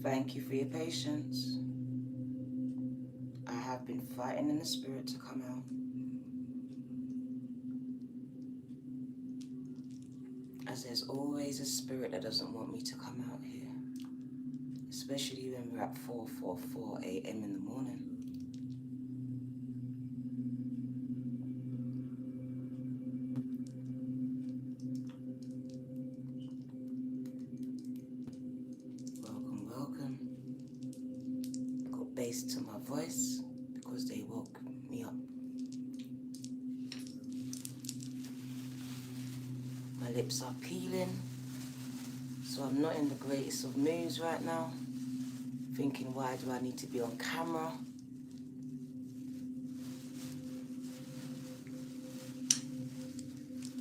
Thank you for your patience. I have been fighting in the spirit to come out. As there's always a spirit that doesn't want me to come out here. Especially when we're at 4:44 a.m. in the morning. Welcome, welcome. I got bass to my voice because they woke me up. My lips are peeling, so I'm not in the greatest of moods right now. Thinking, why do I need to be on camera?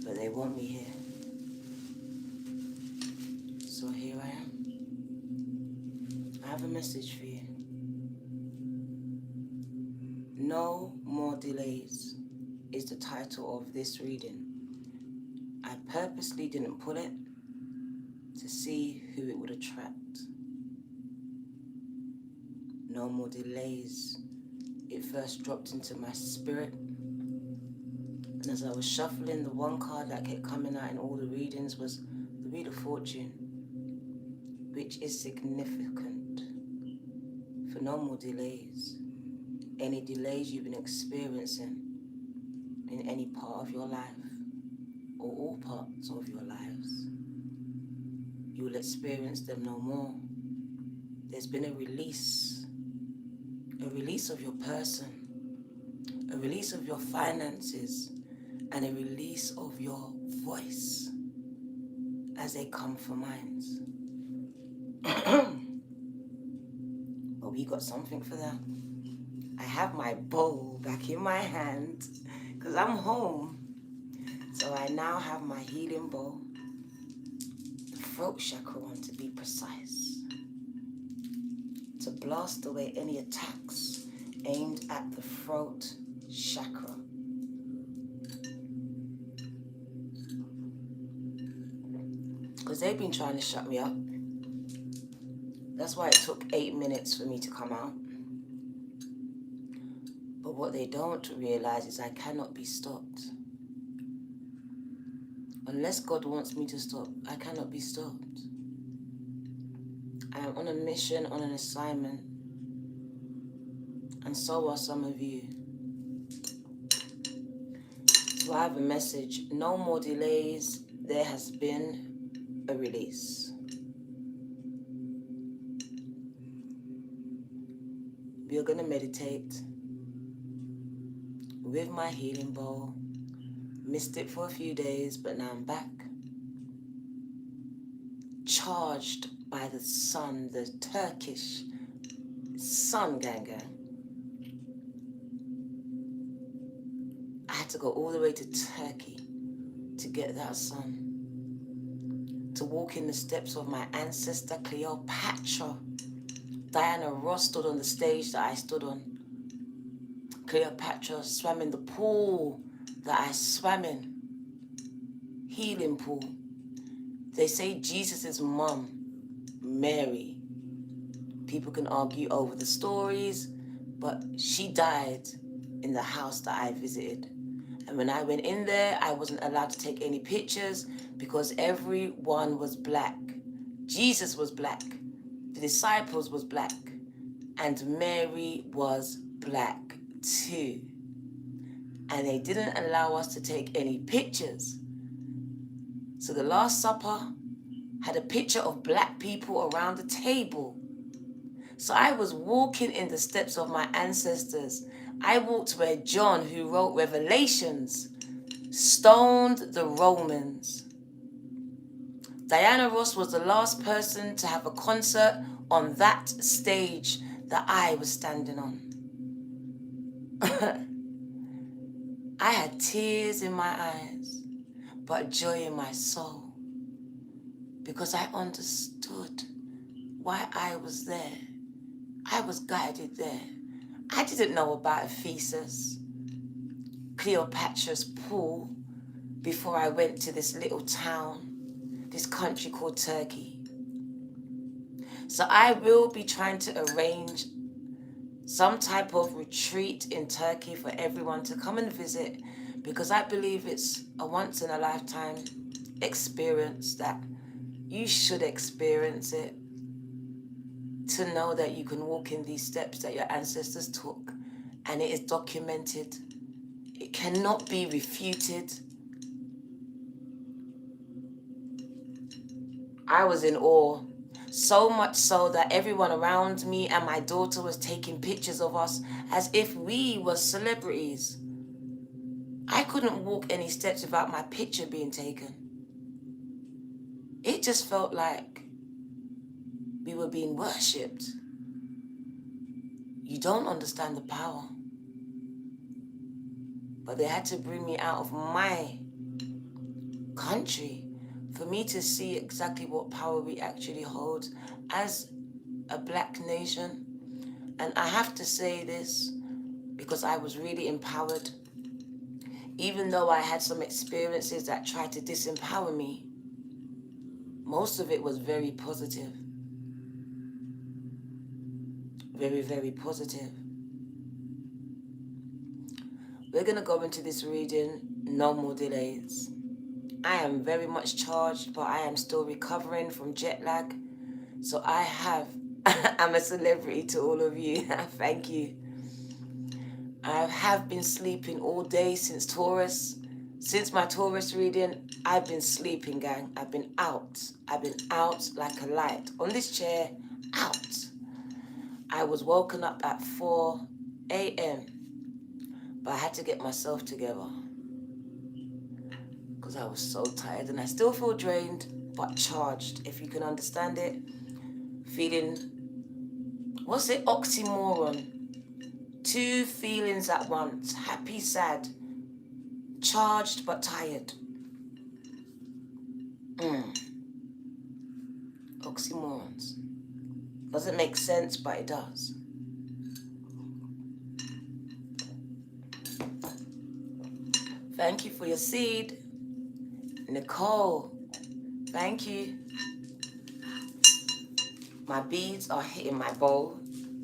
But they want me here. So here I am. I have a message for you. No more delays is the title of this reading. I purposely didn't put it to see who it would attract. No more delays. It first dropped into my spirit. And as I was shuffling, the one card that kept coming out in all the readings was the Wheel of Fortune, which is significant for no more delays. Any delays you've been experiencing in any part of your life, or all parts of your lives, you will experience them no more. There's been a release of your person, a release of your finances, and a release of your voice as they come for minds. But we got something for that. I have my bowl back in my hand because I'm home. So I now have my healing bowl, the throat chakra one to be precise, to blast away any attacks aimed at the throat chakra. Because they've been trying to shut me up. That's why it took 8 minutes for me to come out. But what they don't realize is I cannot be stopped. Unless God wants me to stop, I cannot be stopped. I am on a mission, on an assignment. And so are some of you. So I have a message. No more delays. There has been a release. We are going to meditate with my healing bowl. Missed it for a few days, but now I'm back. Charged by the sun, the Turkish sun, gang. I had to go all the way to Turkey to get that sun. To walk in the steps of my ancestor Cleopatra. Diana Ross stood on the stage that I stood on. Cleopatra swam in the pool that I swam in. Healing pool. They say Jesus' mum, Mary. People can argue over the stories, but she died in the house that I visited. And when I went in there, I wasn't allowed to take any pictures because everyone was black. Jesus was black. The disciples was black. And Mary was black too. And they didn't allow us to take any pictures. So the Last Supper had a picture of black people around the table. So I was walking in the steps of my ancestors. I walked where John, who wrote Revelations, stoned the Romans. Diana Ross was the last person to have a concert on that stage that I was standing on. I had tears in my eyes, but joy in my soul, because I understood why I was there. I was guided there. I didn't know about Ephesus, Cleopatra's pool, before I went to this little town, this country called Turkey. So I will be trying to arrange some type of retreat in Turkey for everyone to come and visit, because I believe it's a once in a lifetime experience that you should experience it, to know that you can walk in these steps that your ancestors took, and it is documented. It cannot be refuted. I was in awe. So much so that everyone around me and my daughter was taking pictures of us as if we were celebrities. I couldn't walk any steps without my picture being taken. It just felt like we were being worshipped. You don't understand the power. But they had to bring me out of my country for me to see exactly what power we actually hold as a black nation. And I have to say this because I was really empowered. Even though I had some experiences that tried to disempower me, most of it was very positive. Very, very positive. We're going to go into this reading, no more delays. I am very much charged, but I am still recovering from jet lag. So I'm a celebrity to all of you. Thank you. I have been sleeping all day since Taurus. Since my Taurus reading, I've been sleeping, gang. I've been out. I've been out like a light. On this chair, out. I was woken up at 4 a.m. But I had to get myself together because I was so tired, and I still feel drained but charged, if you can understand it. Feeling, what's it, oxymoron? Two feelings at once, happy, sad, charged but tired. Oxymorons. Doesn't make sense, but it does. Thank you for your seed. Nicole, thank you. My beads are hitting my bowl.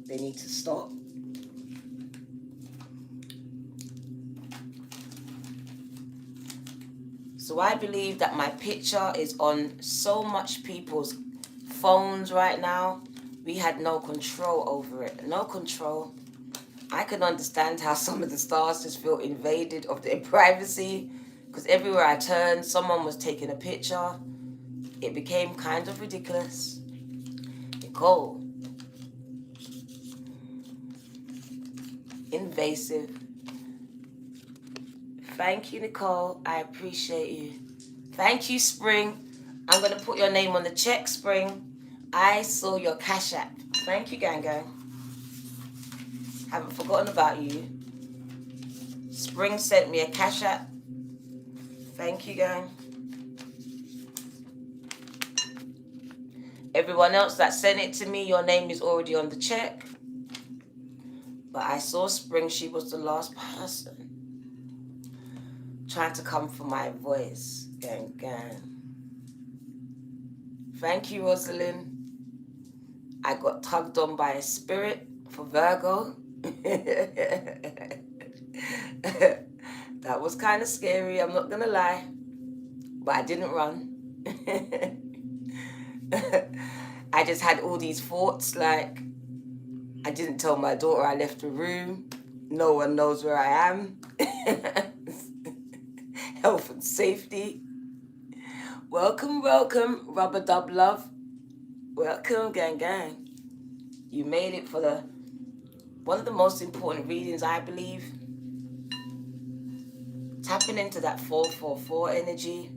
They need to stop. So I believe that my picture is on so much people's phones right now. We had no control over it. No control. I can understand how some of the stars just feel invaded of their privacy, because everywhere I turned, someone was taking a picture. It became kind of ridiculous. Nicole. Invasive. Thank you, Nicole. I appreciate you. Thank you, Spring. I'm going to put your name on the check, Spring. I saw your Cashapp. Thank you, gang gang. Haven't forgotten about you. Spring sent me a Cashapp. Thank you, gang. Everyone else that sent it to me, your name is already on the check. But I saw Spring. She was the last person trying to come for my voice. Gang, gang. Thank you, Rosalind. I got tugged on by a spirit for Virgo. That was kind of scary, I'm not gonna lie, but I didn't run. I just had all these thoughts, like I didn't tell my daughter I left the room. No one knows where I am. Health and safety. Welcome, welcome, Rubber Dub Love. Welcome, gang gang. You made it for one of the most important readings, I believe. Tapping into that 444 energy,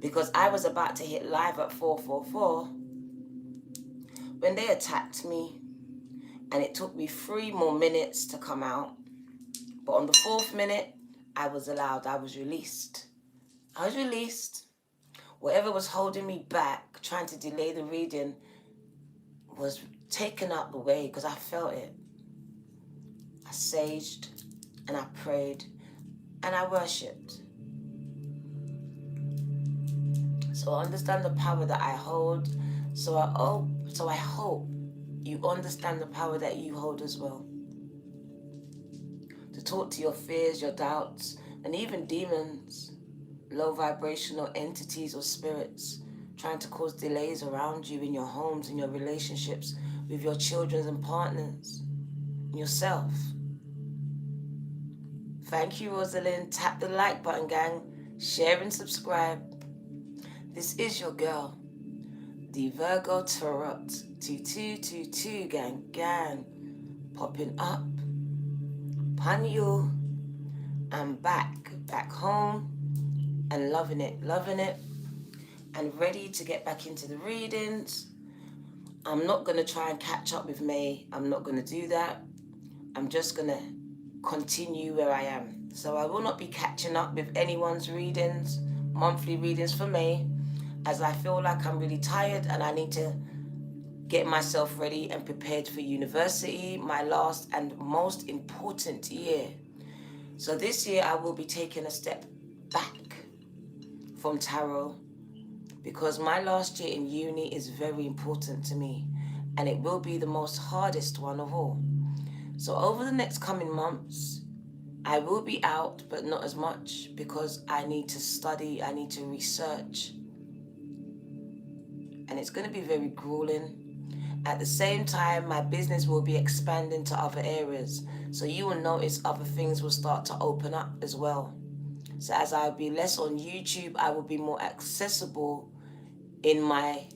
because I was about to hit live at 444 when they attacked me, and it took me 3 more minutes to come out. But on the 4th minute, I was allowed, I was released. I was released. Whatever was holding me back, trying to delay the reading, was taken out the way, because I felt it. I saged and I prayed and I worshipped. So I understand the power that I hold. So So I hope you understand the power that you hold as well. To talk to your fears, your doubts, and even demons, low vibrational entities or spirits trying to cause delays around you in your homes, in your relationships with your children and partners, and yourself. Thank you, Rosalind. Tap the like button, gang. Share and subscribe. This is your girl, the Virgo Tarot 2222, gang. Popping up. Upon you. I'm back home and loving it, and ready to get back into the readings. I'm not going to try and catch up with May. I'm not going to do that. I'm just going to continue where I am. So I will not be catching up with anyone's readings, monthly readings for May, as I feel like I'm really tired and I need to get myself ready and prepared for university, my last and most important year. So this year I will be taking a step back from tarot because my last year in uni is very important to me and it will be the most hardest one of all. So over the next coming months, I will be out, but not as much because I need to study, I need to research, and it's going to be very grueling. At the same time, my business will be expanding to other areas. So you will notice other things will start to open up as well. So as I'll be less on YouTube, I will be more accessible in my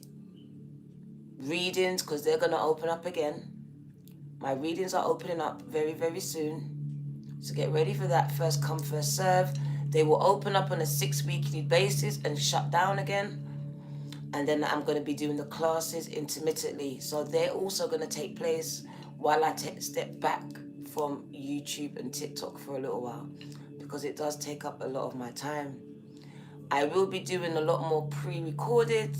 readings because they're going to open up again. My readings are opening up very, very soon. So get ready for that. First come, first serve. They will open up on a 6-weekly basis and shut down again. And then I'm going to be doing the classes intermittently. So they're also going to take place while I step back from YouTube and TikTok for a little while, because it does take up a lot of my time. I will be doing a lot more pre-recorded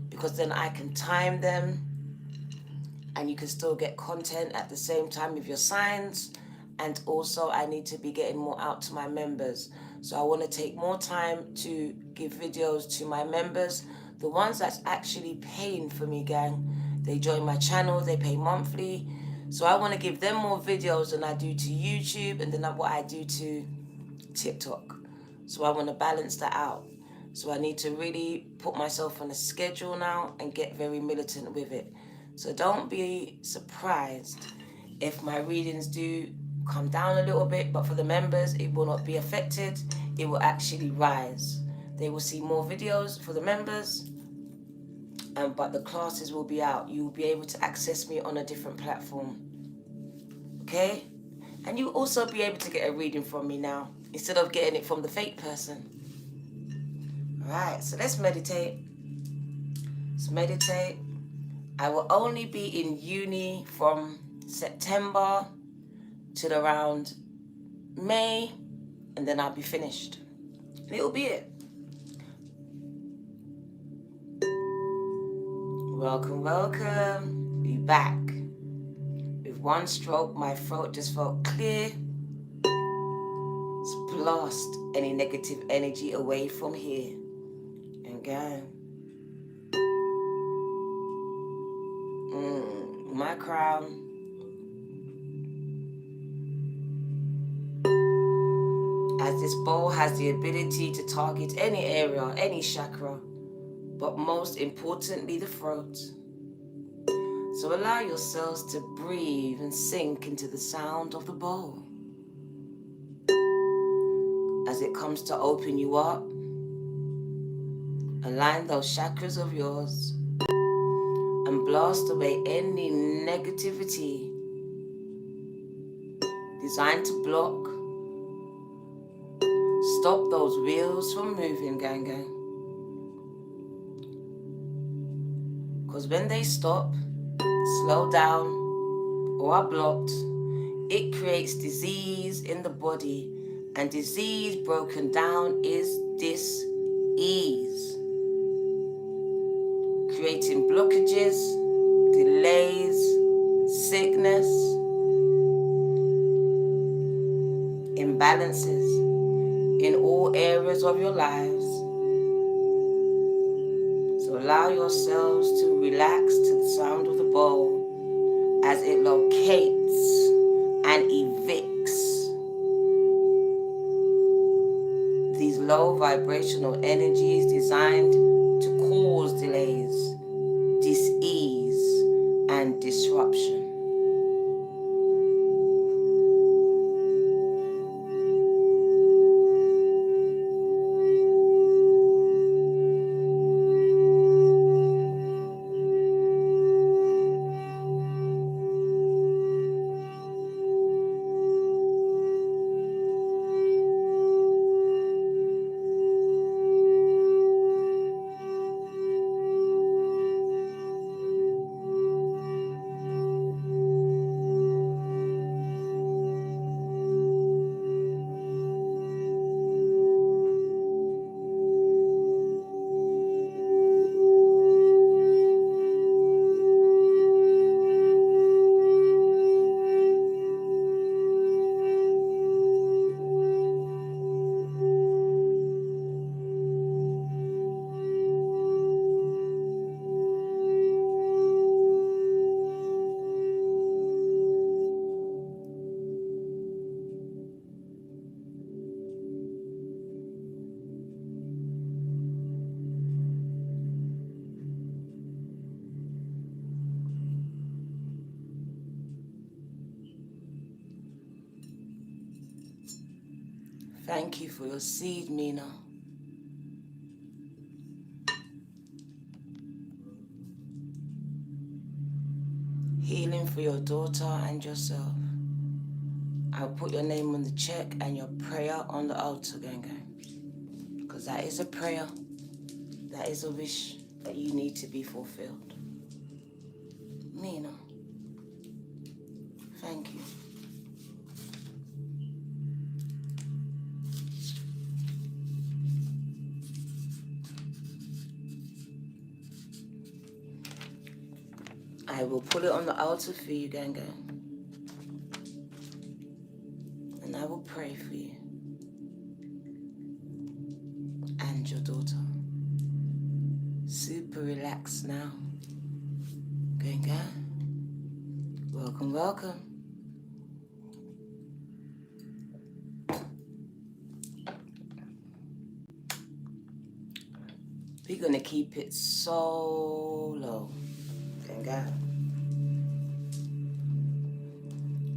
because then I can time them and you can still get content at the same time with your signs. And also I need to be getting more out to my members. So I want to take more time to give videos to my members. The ones that's actually paying for me, gang. They join my channel, they pay monthly. So I want to give them more videos than I do to YouTube and then what I do to TikTok. So I want to balance that out. So I need to really put myself on a schedule now and get very militant with it. So don't be surprised if my readings do come down a little bit, but for the members, it will not be affected. It will actually rise. They will see more videos for the members, but the classes will be out. You will be able to access me on a different platform. Okay? And you'll also be able to get a reading from me now, instead of getting it from the fake person. Alright, so let's meditate. Let's meditate. I will only be in uni from September till around May, and then I'll be finished. And it'll be it. Welcome. Be back. With one stroke, my throat just felt clear. Let's blast any negative energy away from here. And go. My crown. As this bowl has the ability to target any area, any chakra, but most importantly, the throat. So allow yourselves to breathe and sink into the sound of the bowl. As it comes to open you up, align those chakras of yours and blast away any negativity designed to block. Stop those wheels from moving, gang. Because when they stop, slow down, or are blocked, it creates disease in the body. And disease broken down is dis-ease. Creating blockages, delays, sickness, imbalances in all areas of your lives. So So allow yourselves to relax to the sound of the bowl as it locates and evicts these low vibrational energies designed to cause delays, dis-ease, and disruption. Thank you for your seed, Mina. Healing for your daughter and yourself. I'll put your name on the check and your prayer on the altar, gang. Because that is a prayer, that is a wish that you need to be fulfilled. Mina, thank you. I will put it on the altar for you, gang. And I will pray for you and your daughter. Super relaxed now. Gang. Welcome, welcome. We're going to keep it so low. Gang.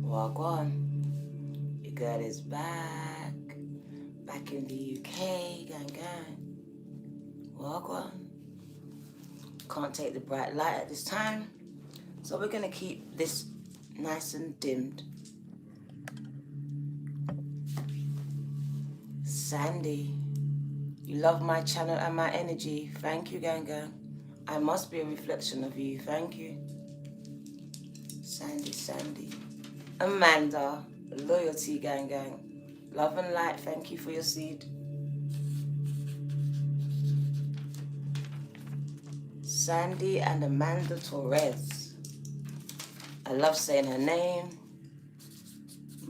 Walk on. Your girl is back in the UK, gang. Walk on. Can't take the bright light at this time, so we're gonna keep this nice and dimmed. Sandy, you love my channel and my energy. Thank you, gang. I must be a reflection of you. Thank you. Sandy. Amanda, loyalty, gang. Love and light, thank you for your seed. Sandy and Amanda Torres. I love saying her name.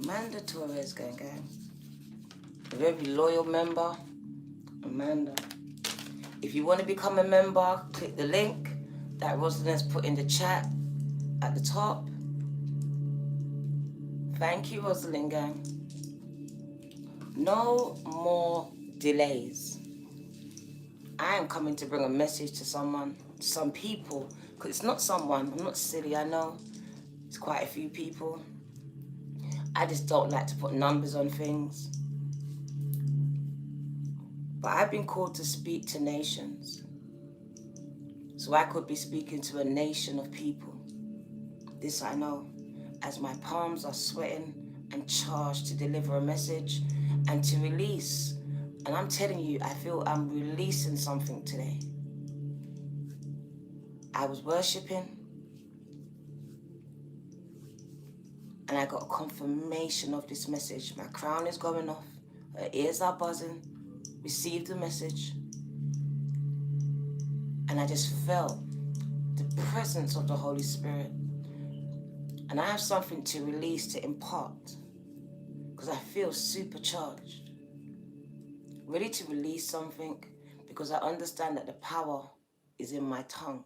Amanda Torres, gang. A very loyal member. Amanda. If you want to become a member, click the link that Rosalind has put in the chat at the top. Thank you, Rosalind, gang. No more delays. I am coming to bring a message to someone, some people, because it's not someone, I'm not silly, I know. It's quite a few people. I just don't like to put numbers on things. But I've been called to speak to nations. So I could be speaking to a nation of people. This I know, as my palms are sweating and charged to deliver a message and to release. And I'm telling you, I feel I'm releasing something today. I was worshiping and I got a confirmation of this message. My crown is going off, her ears are buzzing, received the message. And I just felt the presence of the Holy Spirit. And I have something to release, to impart, because I feel supercharged. Ready to release something, because I understand that the power is in my tongue.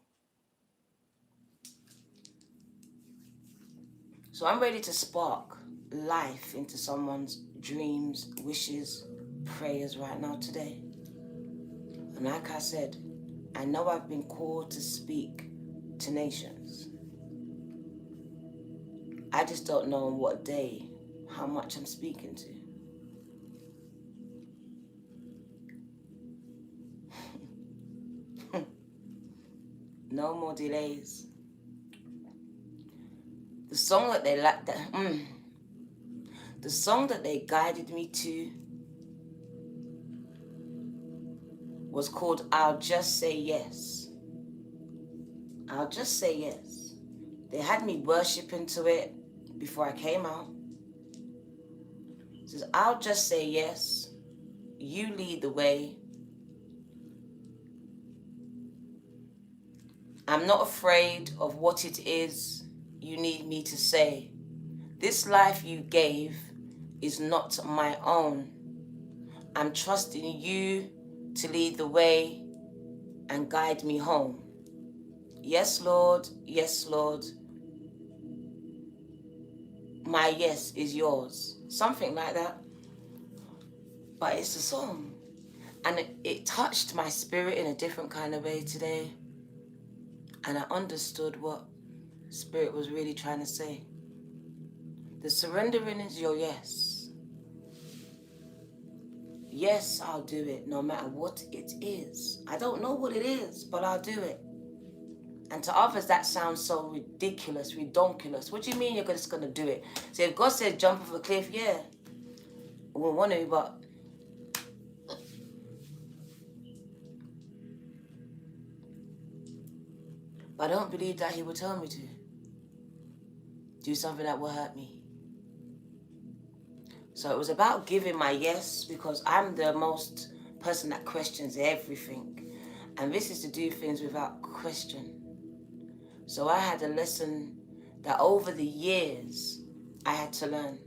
So I'm ready to spark life into someone's dreams, wishes, prayers right now today. And like I said, I know I've been called to speak to nations. I just don't know on what day, how much I'm speaking to. No more delays. The song that they the song that they guided me to was called I'll Just Say Yes. I'll Just Say Yes. They had me worshiping to it before I came out. It says, I'll just say yes. You lead the way. I'm not afraid of what it is you need me to say. This life you gave is not my own. I'm trusting you to lead the way and guide me home. Yes, Lord. Yes, Lord. My yes is yours. Something like that. But it's a song. And it touched my spirit in a different kind of way today. And I understood what Spirit was really trying to say. The surrendering is your yes. Yes, I'll do it no matter what it is. I don't know what it is, but I'll do it. And to others, that sounds so ridiculous, redonkulous. What do you mean you're just going to do it? So if God said jump off a cliff, yeah, we want to, but I don't believe that he would tell me to do something that will hurt me. So it was about giving my yes, because I'm the most person that questions everything. And this is to do things without question. So I had a lesson that over the years I had to learn.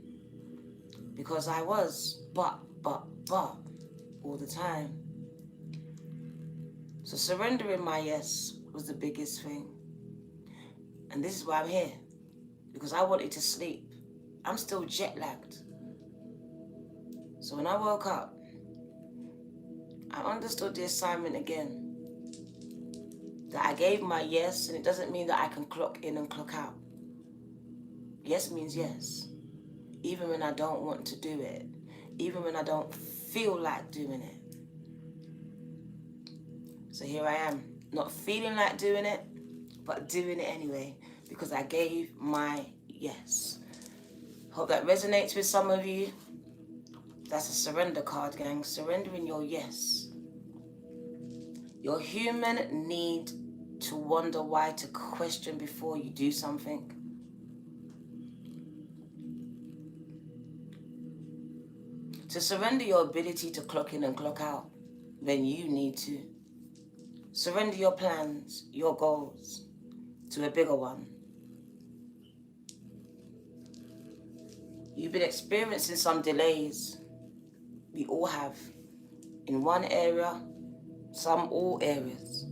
Because I was but all the time. So surrendering my yes was the biggest thing. And this is why I'm here. Because I wanted to sleep. I'm still jet lagged. So when I woke up, I understood the assignment again. That I gave my yes, and it doesn't mean that I can clock in and clock out. Yes means yes. Even when I don't want to do it. Even when I don't feel like doing it. So here I am, not feeling like doing it, but doing it anyway, because I gave my yes. Hope that resonates with some of you. That's a surrender card, gang. Surrendering your yes. Your human need to wonder why, to question before you do something. To surrender your ability to clock in and clock out when you need to. Surrender your plans, your goals to a bigger one. You've been experiencing some delays. We all have. In one area, some all areas.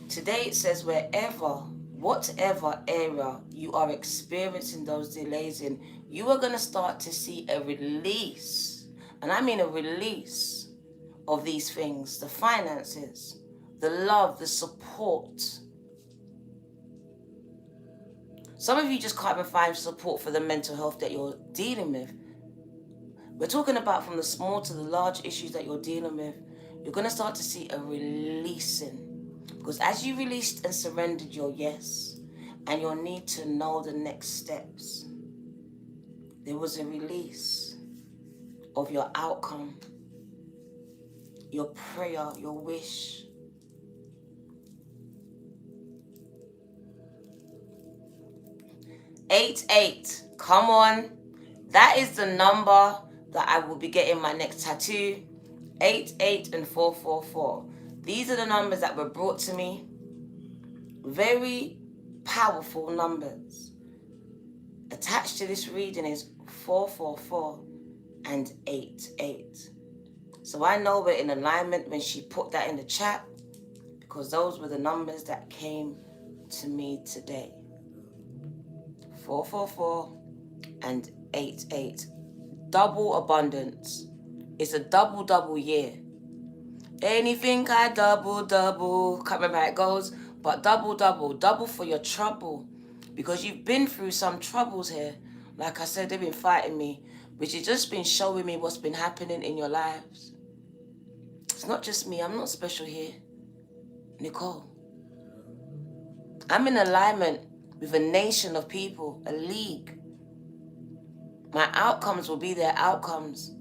Today it says whatever area you are experiencing those delays in, you are going to start to see a release. And I mean a release of these things. The finances, the love, the support. Some of you just can't even find support for the mental health that you're dealing with. We're talking about from the small to the large issues that you're dealing with. You're going to start to see a releasing. Because as you released and surrendered your yes, and your need to know the next steps, there was a release of your outcome, your prayer, your wish. Eight. Come on. That is the number that I will be getting my next tattoo. 88 and 444. These are the numbers that were brought to me. Very powerful numbers. Attached to this reading is 444 and 88. So I know we're in alignment when she put that in the chat, because those were the numbers that came to me today. 444 and 88. Double abundance. It's a double year. Anything I double. Can't remember how it goes, but double for your trouble, because you've been through some troubles here. Like I said, they've been fighting me, which has just been showing me what's been happening in your lives. It's not just me. I'm not special here, Nicole. I'm in alignment with a nation of people, a league. My outcomes will be their outcomes.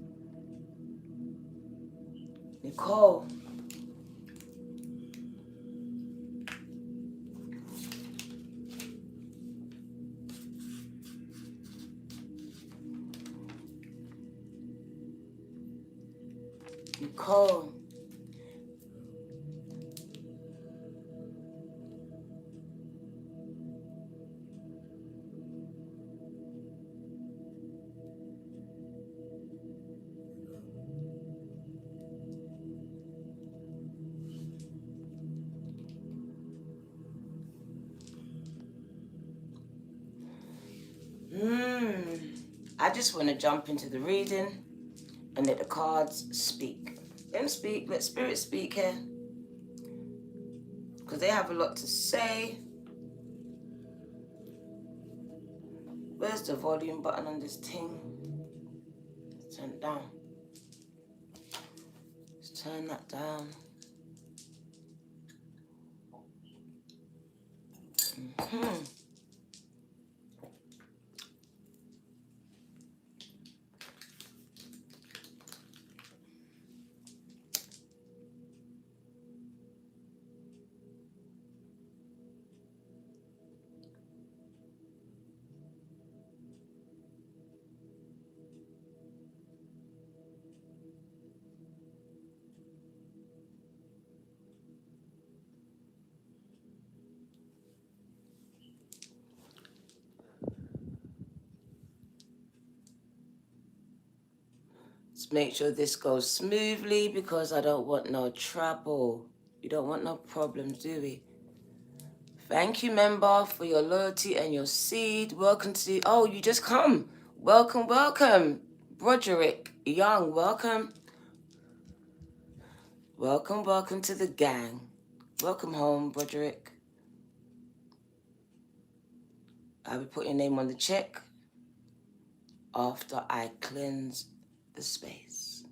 Nicole. Nicole. I just want to jump into the reading and let the cards speak. Let them speak. Let spirit speak here, because they have a lot to say. Where's the volume button on this thing? Let's turn it down. Let's turn that down. Let's make sure this goes smoothly, because I don't want no trouble. We don't want no problems, do we? Thank you, member, for your loyalty and your seed. Welcome to... Oh, you just come. Welcome. Broderick Young, welcome. Welcome to the gang. Welcome home, Broderick. I will put your name on the check after I cleanse the space.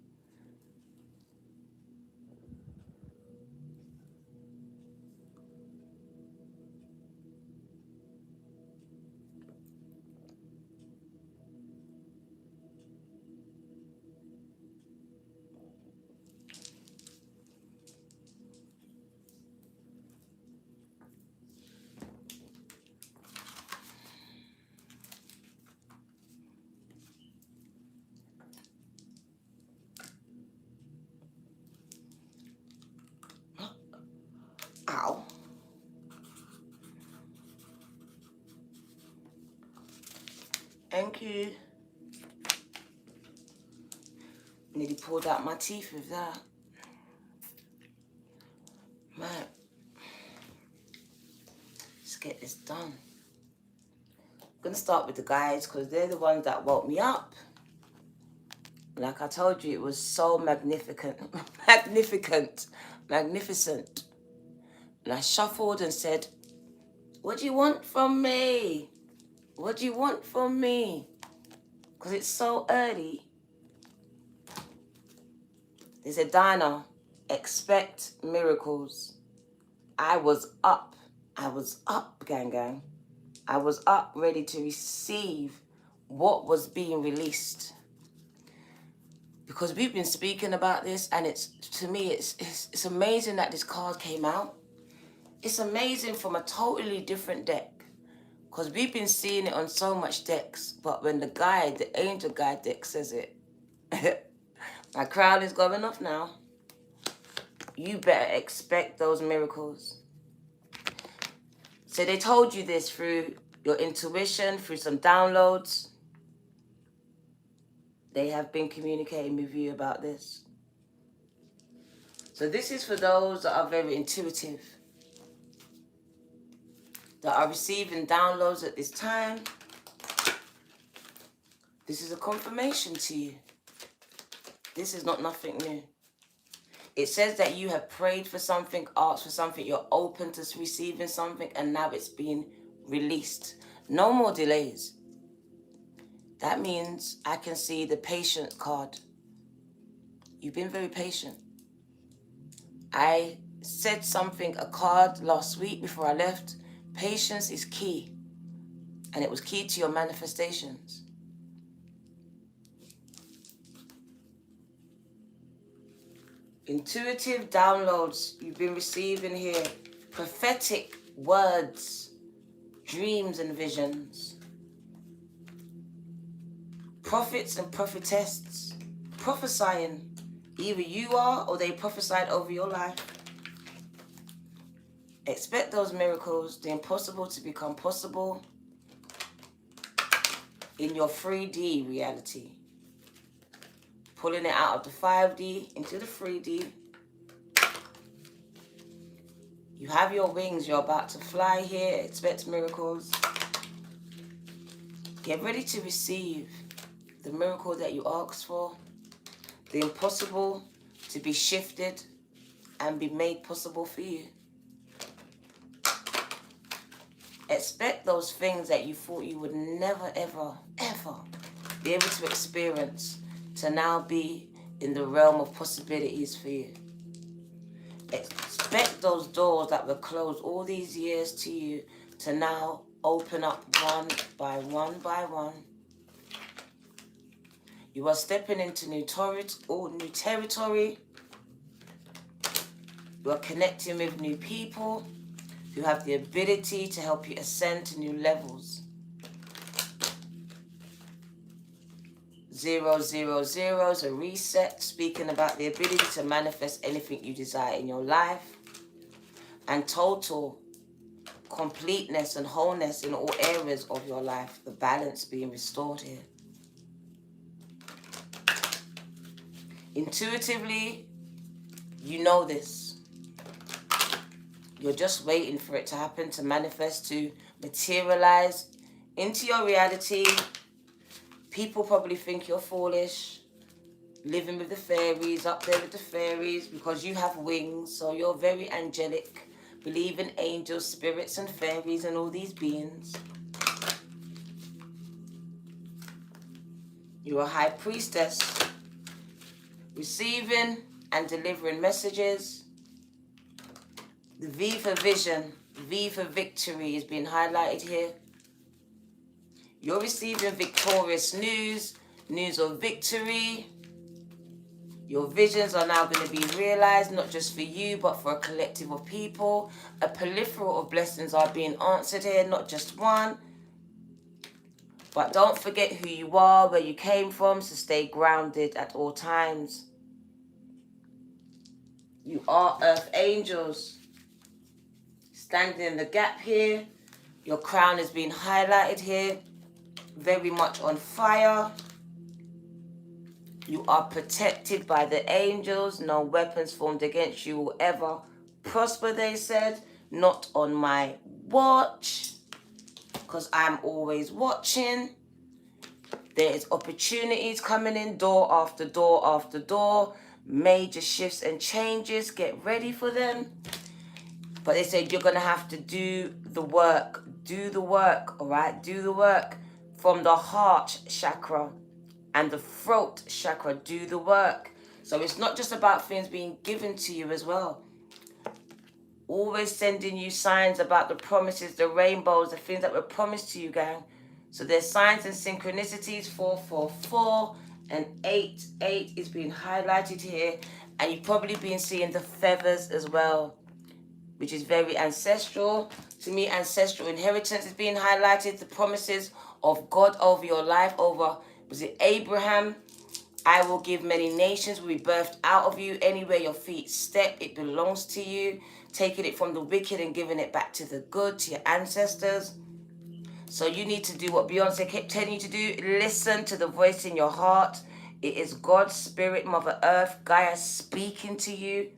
Ow. Thank you. Nearly pulled out my teeth with that. Right. Let's get this done. I'm going to start with the guys, because they're the ones that woke me up. Like I told you, it was so magnificent. Magnificent. And I shuffled and said, what do you want from me? What do you want from me? Because it's so early. They said, Dinah, expect miracles. I was up, gang. I was up ready to receive what was being released. Because we've been speaking about this, and to me, it's amazing that this card came out. It's amazing from a totally different deck. Because we've been seeing it on so much decks, but when the angel guide deck says it, my crown is going off now. You better expect those miracles. So they told you this through your intuition, through some downloads. They have been communicating with you about this. So this is for those that are very intuitive, that are receiving downloads at this time. This is a confirmation to you. This is not nothing new. It says that you have prayed for something, asked for something, you're open to receiving something, and now it's being released. No more delays. That means I can see the patient card. You've been very patient. I said something, a card last week before I left. Patience is key. And it was key to your manifestations. Intuitive downloads you've been receiving here. Prophetic words, dreams and visions. Prophets and prophetesses prophesying. Either you are or they prophesied over your life. Expect those miracles, the impossible to become possible in your 3D reality. Pulling it out of the 5D into the 3D. You have your wings, you're about to fly here. Expect miracles. Get ready to receive the miracle that you asked for. The impossible to be shifted and be made possible for you. Expect those things that you thought you would never, ever, ever be able to experience to now be in the realm of possibilities for you. Expect those doors that were closed all these years to you to now open up one by one by one. You are stepping into new territory. You are connecting with new people who have the ability to help you ascend to new levels. 000 is a reset, speaking about the ability to manifest anything you desire in your life. And total completeness and wholeness in all areas of your life. The balance being restored here. Intuitively, you know this. You're just waiting for it to happen, to manifest, to materialize into your reality. People probably think you're foolish, living with the fairies, up there with the fairies, because you have wings, so you're very angelic. Believe in angels, spirits, and fairies, and all these beings. You're a high priestess, receiving and delivering messages. The V for vision, V for victory is being highlighted here. You're receiving victorious news, news of victory. Your visions are now going to be realized, not just for you, but for a collective of people. A plethora of blessings are being answered here, not just one. But don't forget who you are, where you came from, so stay grounded at all times. You are earth angels. Standing in the gap here. Your crown is being highlighted here. Very much on fire. You are protected by the angels. No weapons formed against you will ever prosper, they said. Not on my watch. Because I'm always watching. There is opportunities coming in, door after door after door. Major shifts and changes. Get ready for them. But they said you're going to have to do the work. Do the work, all right? Do the work from the heart chakra and the throat chakra. Do the work. So it's not just about things being given to you as well. Always sending you signs about the promises, the rainbows, the things that were promised to you, gang. So there's signs and synchronicities. 444 and 88 is being highlighted here. And you've probably been seeing the feathers as well, which is very ancestral. To me, ancestral inheritance is being highlighted. The promises of God over your life, over, was it Abraham? I will give many nations, will be birthed out of you. Anywhere your feet step, it belongs to you. Taking it from the wicked and giving it back to the good, to your ancestors. So you need to do what Beyonce kept telling you to do. Listen to the voice in your heart. It is God's spirit, Mother Earth, Gaia speaking to you.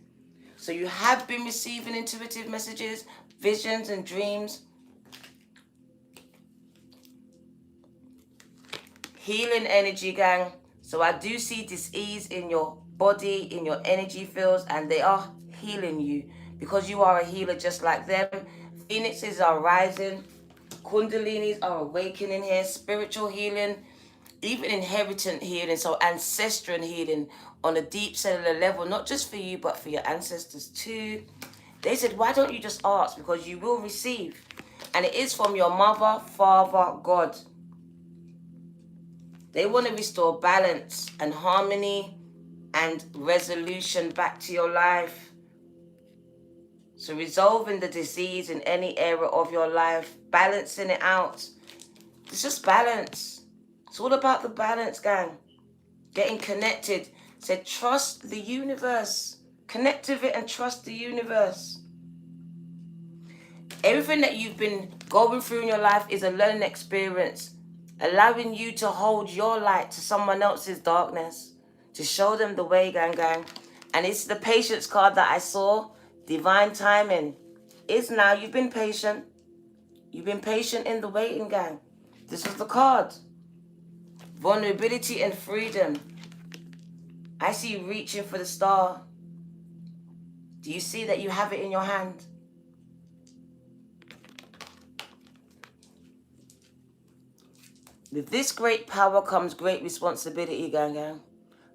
So you have been receiving intuitive messages, visions and dreams. Healing energy, gang. So I do see dis-ease in your body, in your energy fields, and they are healing you because you are a healer just like them. Phoenixes are rising. Kundalinis are awakening here. Spiritual healing, even inheritant healing, so ancestral healing on a deep cellular level, not just for you, but for your ancestors too. They said, why don't you just ask? Because you will receive. And it is from your mother, father, God. They want to restore balance and harmony and resolution back to your life. So resolving the disease in any area of your life, balancing it out. It's just balance. It's all about the balance, gang. Getting connected. Said, trust the universe. Connect with it and trust the universe. Everything that you've been going through in your life is a learning experience, allowing you to hold your light to someone else's darkness, to show them the way, gang, gang. And it's the patience card that I saw. Divine timing. It's now. You've been patient. You've been patient in the waiting, gang. This is the card. Vulnerability and freedom. I see you reaching for the star. Do you see that you have it in your hand? With this great power comes great responsibility, gang, gang.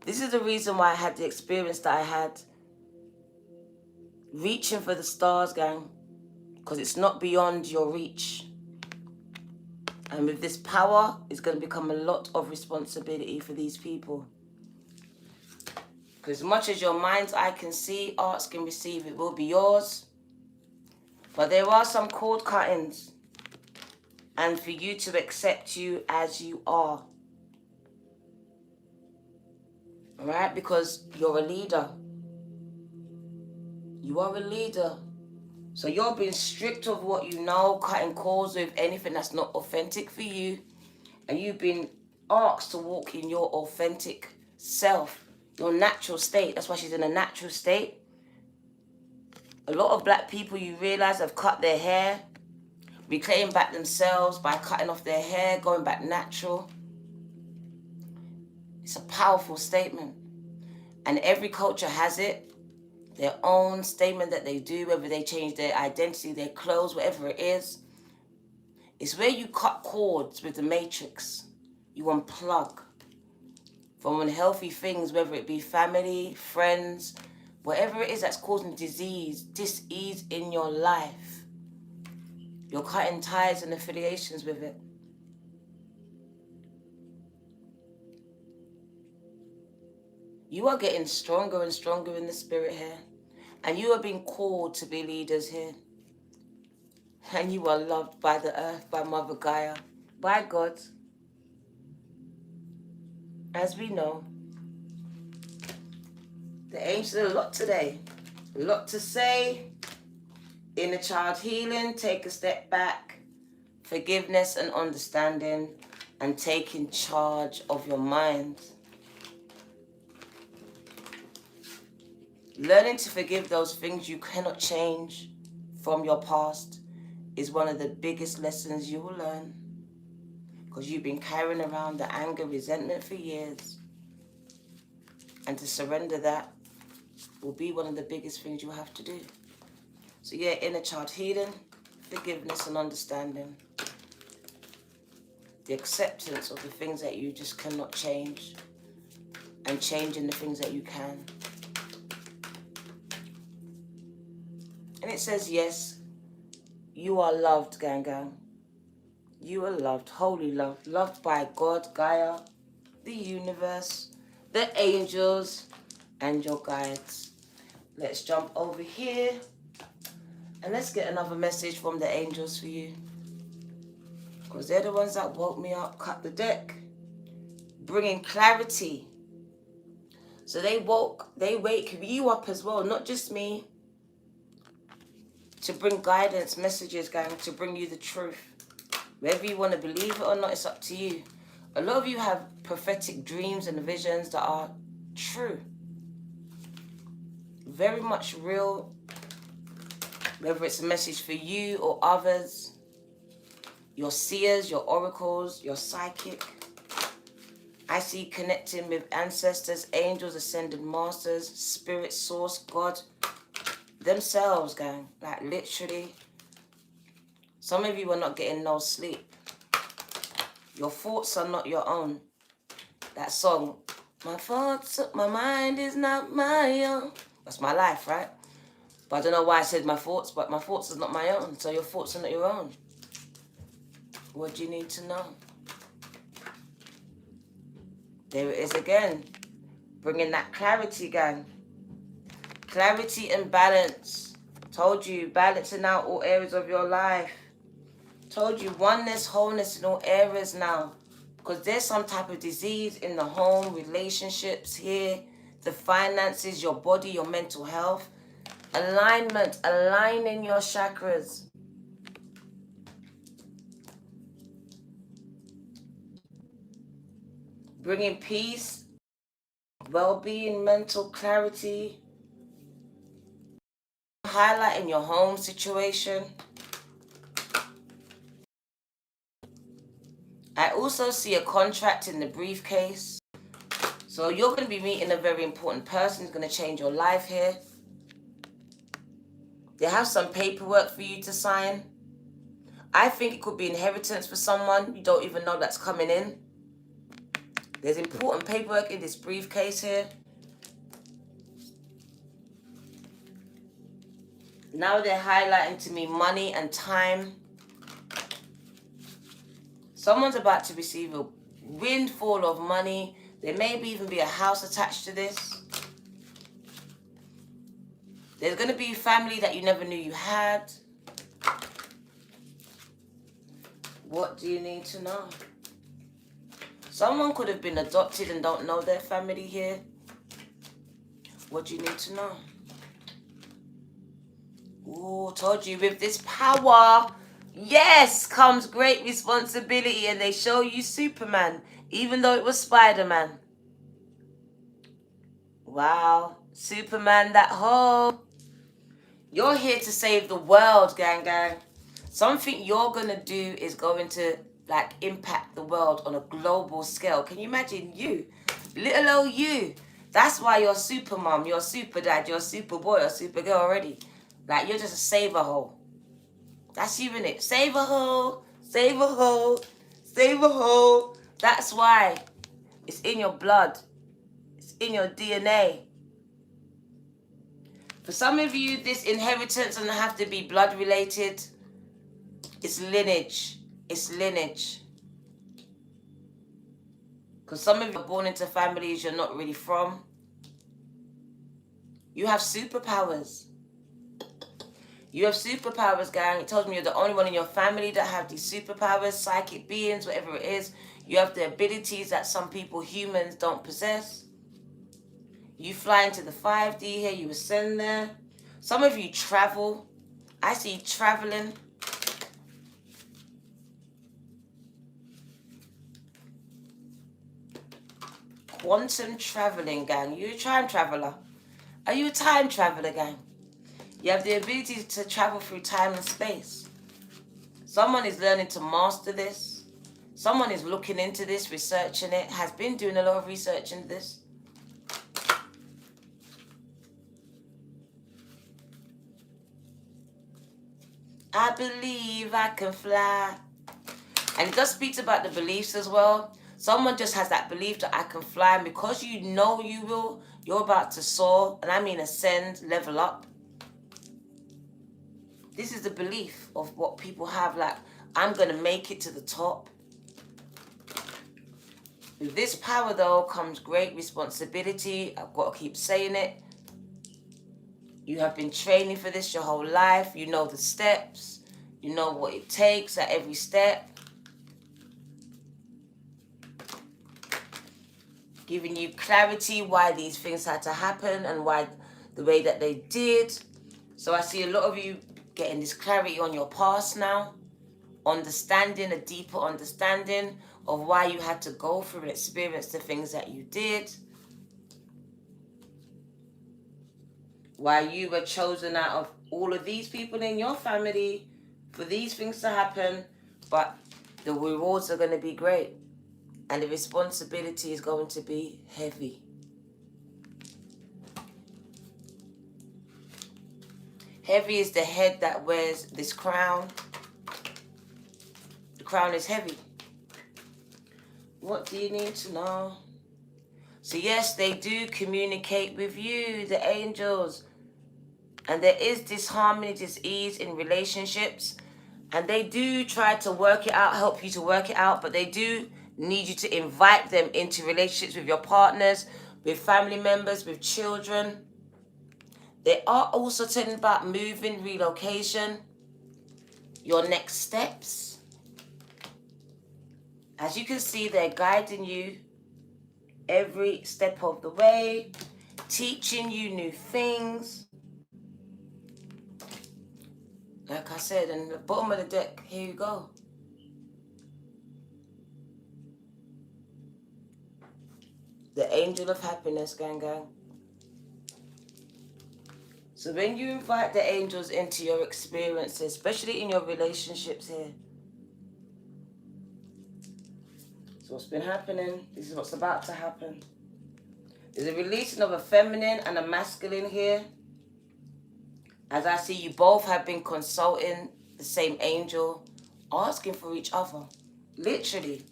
This is the reason why I had the experience that I had. Reaching for the stars, gang. Because it's not beyond your reach. And with this power, it's going to become a lot of responsibility for these people. Because as much as your mind's eye can see, ask and receive, it will be yours. But there are some cord cuttings. And for you to accept you as you are. Alright? Because you're a leader. You are a leader. So you're being strict of what you know, cutting cords with anything that's not authentic for you. And you've been asked to walk in your authentic self, your natural state. That's why she's in a natural state. A lot of black people, you realize, have cut their hair, reclaim back themselves by cutting off their hair, going back natural. It's a powerful statement. And every culture has it. Their own statement that they do, whether they change their identity, their clothes, whatever it is. It's where you cut cords with the matrix. You unplug from unhealthy things, whether it be family, friends, whatever it is that's causing disease, dis-ease in your life. You're cutting ties and affiliations with it. You are getting stronger and stronger in the spirit here. And you are being called to be leaders here. And you are loved by the earth, by Mother Gaia, by God. As we know, the angels have a lot today. A lot to say. Inner child healing, take a step back. Forgiveness and understanding. And taking charge of your mind. Learning to forgive those things you cannot change from your past is one of the biggest lessons you will learn. Because you've been carrying around the anger, resentment for years. And to surrender that will be one of the biggest things you have to do. So yeah, inner child healing, forgiveness and understanding. The acceptance of the things that you just cannot change. And changing the things that you can. And it says, yes, you are loved, gang, gang. You are loved, wholly loved. Loved by God, Gaia, the universe, the angels, and your guides. Let's jump over here. And let's get another message from the angels for you. Because they're the ones that woke me up, cut the deck. Bringing clarity. So they wake you up as well, not just me. To bring guidance, messages, gang, to bring you the truth. Whether you want to believe it or not, it's up to you. A lot of you have prophetic dreams and visions that are true. Very much real. Whether it's a message for you or others. Your seers, your oracles, your psychic. I see connecting with ancestors, angels, ascended masters, spirit, source, God. Themselves, gang. Like literally. Some of you are not getting no sleep. Your thoughts are not your own. That song, my thoughts, my mind is not my own. That's my life, right? But I don't know why I said my thoughts, but my thoughts are not my own. So your thoughts are not your own. What do you need to know? There it is again. Bringing that clarity, gang. Clarity and balance. Told you, balancing out all areas of your life. Told you, oneness, wholeness in all areas now. Because there's some type of disease in the home, relationships here, the finances, your body, your mental health. Alignment, aligning your chakras. Bringing peace, well-being, mental clarity. Highlighting your home situation. I also see a contract in the briefcase. So you're going to be meeting a very important person who's going to change your life here. They have some paperwork for you to sign. I think it could be inheritance for someone. You don't even know that's coming in. There's important paperwork in this briefcase here. Now they're highlighting to me money and time. Someone's about to receive a windfall of money. There may even be a house attached to this. There's going to be family that you never knew you had. What do you need to know? Someone could have been adopted and don't know their family here. What do you need to know? Ooh, told you with this power, yes, comes great responsibility. And they show you Superman, even though it was Spider-Man. Wow, Superman, that whole... You're here to save the world, gang, gang. Something you're going to do is going to, like, impact the world on a global scale. Can you imagine you? Little old you. That's why you're super mom, you're super dad, you're super boy, you're super girl already. Like, you're just a saver-hole. That's you, innit? Saver-hole, saver-hole, saver-hole. That's why. It's in your blood. It's in your DNA. For some of you, this inheritance doesn't have to be blood related. It's lineage. It's lineage. Because some of you are born into families you're not really from. You have superpowers. You have superpowers, gang. It tells me you're the only one in your family that have these superpowers, psychic beings, whatever it is. You have the abilities that some people, humans, don't possess. You fly into the 5D here. You ascend there. Some of you travel. I see traveling. Quantum traveling, gang. You a time traveler? Are you a time traveler, gang? You have the ability to travel through time and space. Someone is learning to master this. Someone is looking into this, researching it, has been doing a lot of research into this. I believe I can fly. And it does speak about the beliefs as well. Someone just has that belief that I can fly. And because you know you will, you're about to soar. And I mean ascend, level up. This is the belief of what people have. Like, I'm going to make it to the top. With this power, though, comes great responsibility. I've got to keep saying it. You have been training for this your whole life. You know the steps. You know what it takes at every step. Giving you clarity why these things had to happen and why the way that they did. So I see a lot of you getting this clarity on your past now. Understanding, a deeper understanding of why you had to go through and experience the things that you did. why you were chosen out of all of these people in your family for these things to happen, but the rewards are going to be great and the responsibility is going to be heavy. Heavy is the head that wears this crown. The crown is heavy. What do you need to know? So yes, they do communicate with you, the angels. And there is disharmony, dis-ease in relationships. And they do try to work it out, help you to work it out. But they do need you to invite them into relationships with your partners, with family members, with children. They are also telling about moving, relocation, your next steps. As you can see, they're guiding you every step of the way, teaching you new things. Like I said, in the bottom of the deck, here you go. The angel of happiness, gang, gang. So when you invite the angels into your experiences, especially in your relationships here, so what's been happening, this is what's about to happen. There's a releasing of a feminine and a masculine here. As I see, you both have been consulting the same angel, asking for each other. Literally.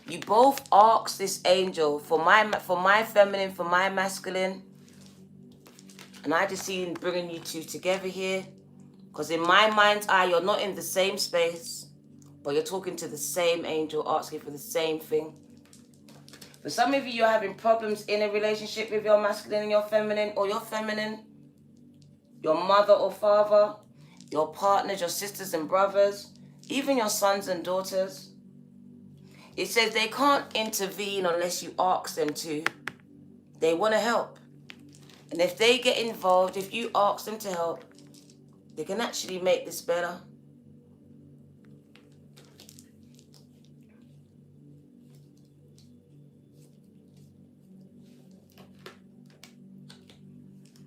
You both asked this angel for my feminine, for my masculine. And I just see him bringing you two together here. Because in my mind's eye, you're not in the same space, but you're talking to the same angel, asking for the same thing. For some of you, you're having problems in a relationship with your masculine and your feminine, or your feminine, your mother or father, your partners, your sisters and brothers, even your sons and daughters. It says they can't intervene unless you ask them to. They want to help. And if they get involved, if you ask them to help, they can actually make this better.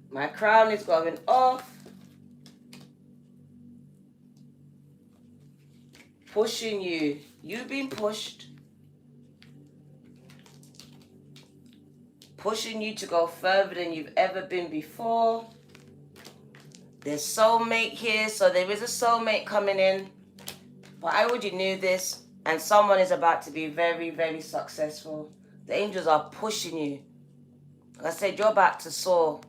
My crown is going off. Pushing you. You've been pushed. Pushing you to go further than you've ever been before. There's soulmate here, so there is a soulmate coming in. But I already knew this, and someone is about to be very, very successful. The angels are pushing you. Like I said, you're about to soar.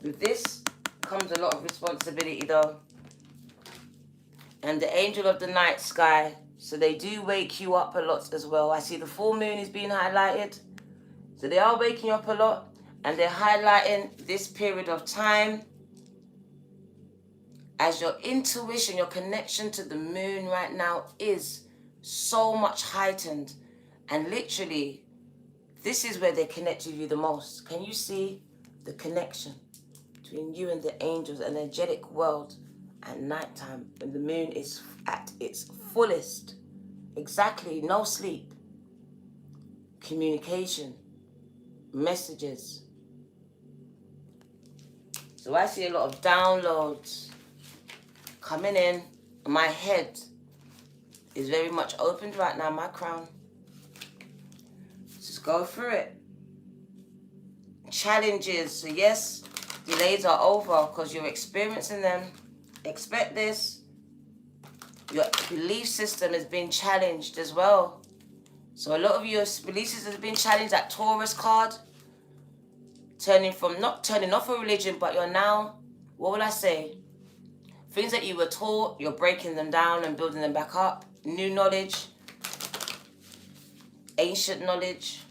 With this comes a lot of responsibility, though. And the angel of the night sky, so they do wake you up a lot as well. I see the full moon is being highlighted. So they are waking you up a lot, and they're highlighting this period of time as your intuition, your connection to the moon right now is so much heightened. And literally, this is where they connect with you the most. Can you see the connection between you and the angels, an energetic world at nighttime when the moon is at its fullest? Exactly, no sleep. Communication, messages. So I see a lot of downloads coming in. My head is very much opened right now, my crown. Just go through it. Challenges. So yes, delays are over because you're experiencing them. Expect this. Your belief system has been challenged as well. So a lot of your belief system has been challenged. That Taurus card. Not turning off a religion, but you're now, what will I say? Things that you were taught, you're breaking them down and building them back up. New knowledge, ancient knowledge,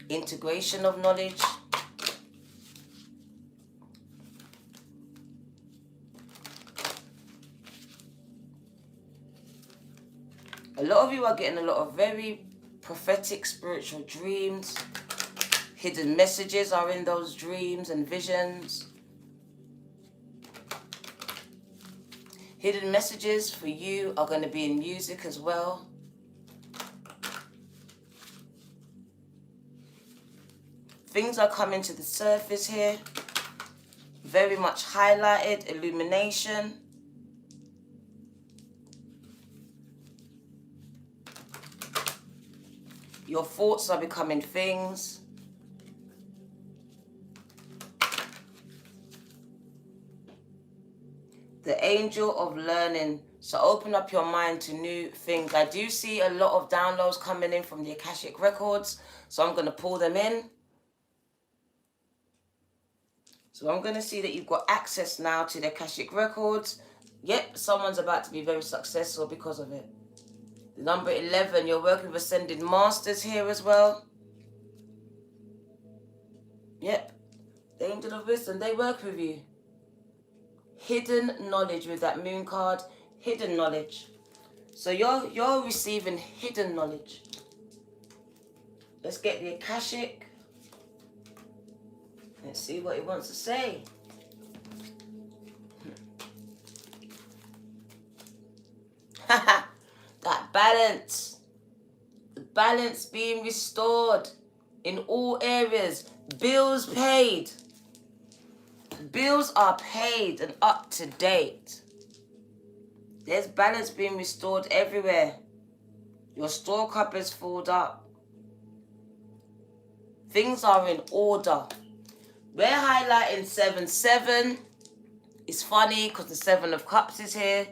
integration of knowledge. A lot of you are getting a lot of very prophetic spiritual dreams. Hidden messages are in those dreams and visions. Hidden messages for you are going to be in music as well. Things are coming to the surface here. very much highlighted, illumination. Your thoughts are becoming things. The angel of learning. So open up your mind to new things. I do see a lot of downloads coming in from the Akashic records. So I'm going to pull them in. So I'm going to see that you've got access now to the Akashic records. Yep, someone's about to be very successful because of it. The number 11, you're working with ascended masters here as well. Yep. The angel of wisdom, they work with you. Hidden knowledge with that moon card. Hidden knowledge. So you're receiving hidden knowledge. Let's get the Akashic. Let's see what it wants to say. That balance. The balance being restored in all areas. Bills paid. Bills are paid and up to date. There's balance being restored everywhere. Your store cup is filled up. Things are in order. We're highlighting 7-7. It's funny because the 7 of Cups is here.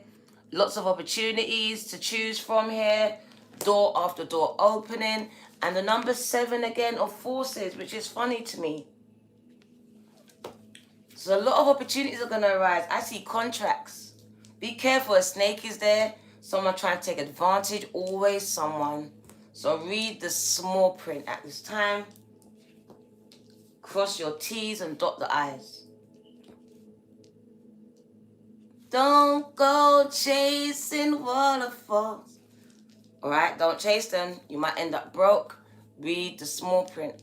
Lots of opportunities to choose from here. Door after door opening. And the number 7 again of Forces, which is funny to me. So a lot of opportunities are going to arise. I see contracts. Be careful, a snake is there. Someone trying to take advantage. Always someone. So read the small print at this time. Cross your T's and dot the I's. Don't go chasing waterfalls. Alright, don't chase them. You might end up broke. Read the small print.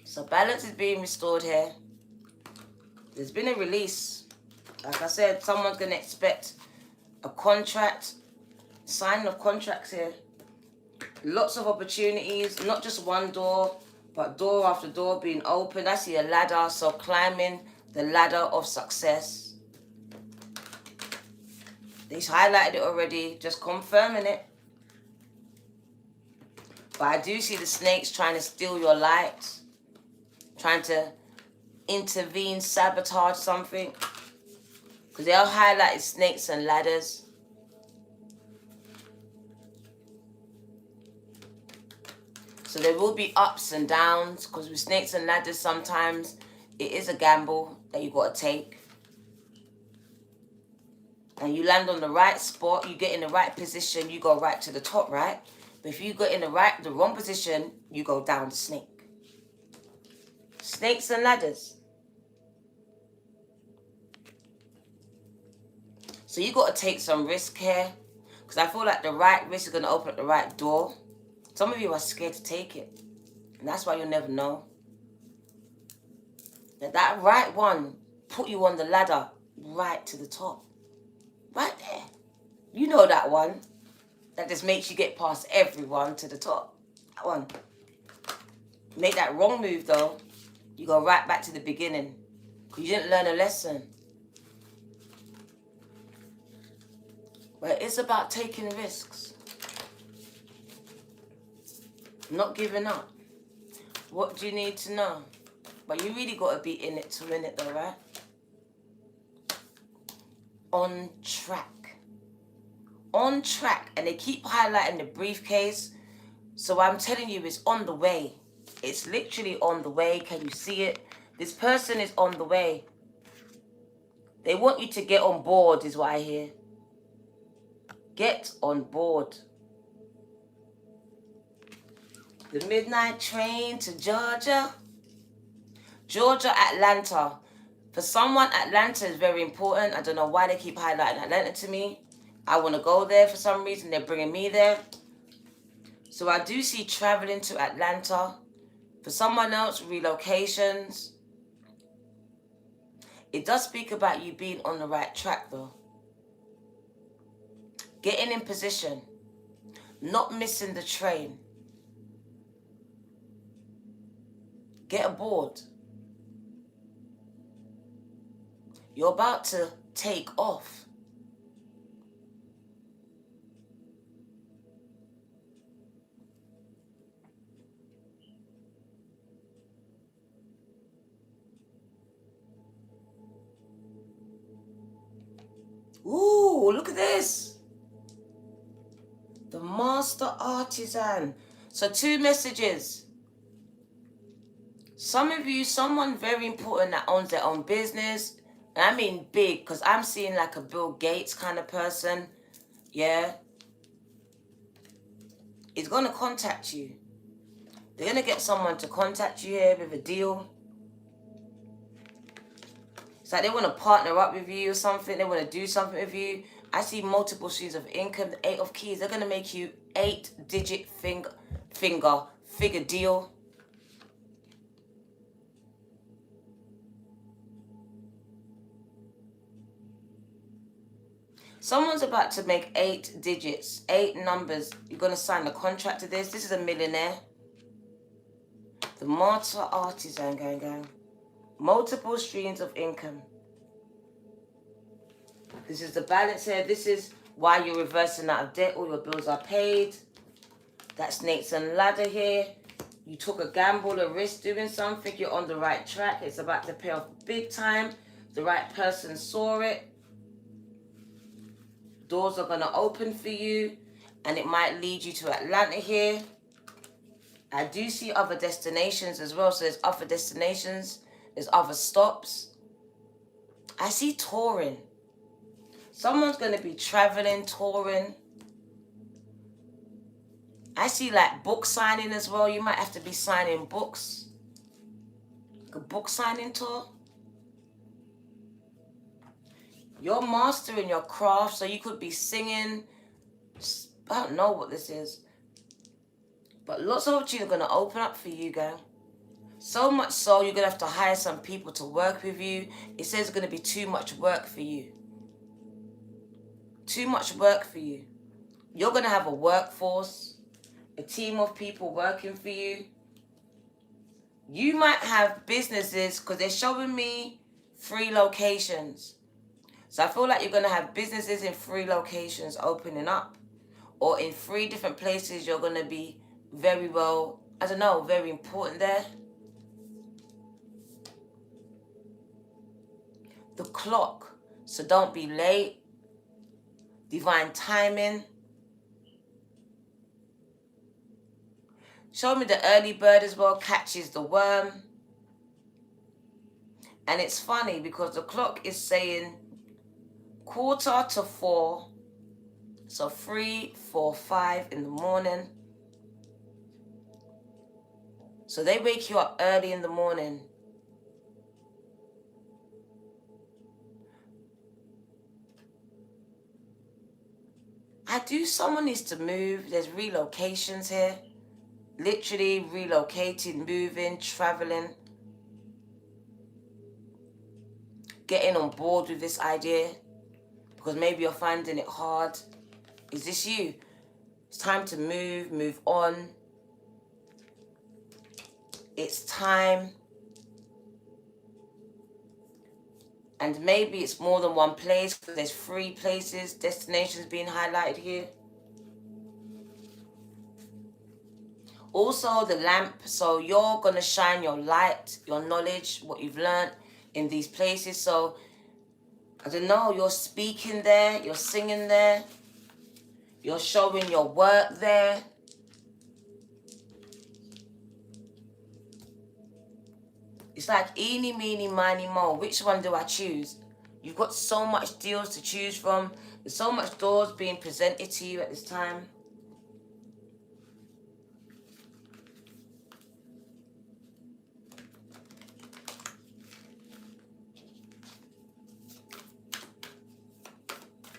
So balance is being restored here. There's been a release. Like I said, someone's going to expect a contract. Signing of contracts here. Lots of opportunities. Not just one door, but door after door being opened. I see a ladder. So climbing the ladder of success. They highlighted it already. Just confirming it. But I do see the snakes trying to steal your light. Trying to intervene, sabotage something. Because they all highlighted snakes and ladders. So there will be ups and downs. Because with snakes and ladders, sometimes it is a gamble that you got to take. And you land on the right spot. You get in the right position. You go right to the top, right? But if you get in the wrong position, you go down the snake. Snakes and ladders. So you got to take some risk here. Because I feel like the right risk is going to open up the right door. Some of you are scared to take it. And that's why you'll never know. That right one put you on the ladder right to the top. Right there. You know that one. That just makes you get past everyone to the top. That one. Make that wrong move though. You go right back to the beginning. Because you didn't learn a lesson. But it's about taking risks. Not giving up. What do you need to know? But you really got to be in it to win it though, right? On track. On track. And they keep highlighting the briefcase. So I'm telling you, it's on the way. It's literally on the way. Can you see it? This person is on the way. They want you to get on board is what I hear. Get on board. The midnight train to Georgia. Georgia, Atlanta. For someone, Atlanta is very important. I don't know why they keep highlighting Atlanta to me. I want to go there for some reason. They're bringing me there. So I do see traveling to Atlanta. For someone else, relocations. It does speak about you being on the right track though. Getting in position. Not missing the train. Get aboard. You're about to take off. Ooh, look at this. The Master Artisan. So 2 messages. Some of you, someone very important that owns their own business. And I mean big, because I'm seeing like a Bill Gates kind of person. Yeah. Is going to contact you. They're going to get someone to contact you here with a deal. It's like they want to partner up with you or something. They want to do something with you. I see multiple streams of income. The 8 of Keys. They're going to make you 8-digit figure deal. Someone's about to make 8 digits, 8 numbers. You're going to sign a contract to this. This is a millionaire. The Master Artisan, gang. Multiple streams of income. This is the balance here. This is why you're reversing out of debt. All your bills are paid. That Snakes and Ladder here. You took a gamble, a risk doing something. You're on the right track. It's about to pay off big time. The right person saw it. Doors are going to open for you. And it might lead you to Atlanta here. I do see other destinations as well. So there's other destinations. There's other stops. I see touring. Someone's going to be traveling, touring. I see like book signing as well. You might have to be signing books. Like a book signing tour. You're mastering your craft. So you could be singing. I don't know what this is. But lots of opportunities are going to open up for you, girl. So much so, you're going to have to hire some people to work with you. It says it's going to be too much work for you. Too much work for you. You're going to have a workforce, a team of people working for you. You might have businesses, because they're showing me 3 locations. So I feel like you're going to have businesses in 3 locations opening up. Or in 3 different places, you're going to be very well, I don't know, very important there. The clock. So don't be late. Divine timing. Show me the early bird as well catches the worm. And it's funny because the clock is saying 3:45. So 3:45 in the morning. So they wake you up early in the morning. Someone needs to move. There's relocations here. Literally relocating, moving, traveling. Getting on board with this idea. Because maybe you're finding it hard. Is this you? It's time to move on. It's time. And maybe it's more than one place, because there's 3 places, destinations being highlighted here. Also, the lamp. So you're going to shine your light, your knowledge, what you've learned in these places. So, I don't know, you're speaking there, you're singing there. You're showing your work there. It's like eeny, meeny, miny, mo. Which one do I choose? You've got so much deals to choose from. There's so much doors being presented to you at this time.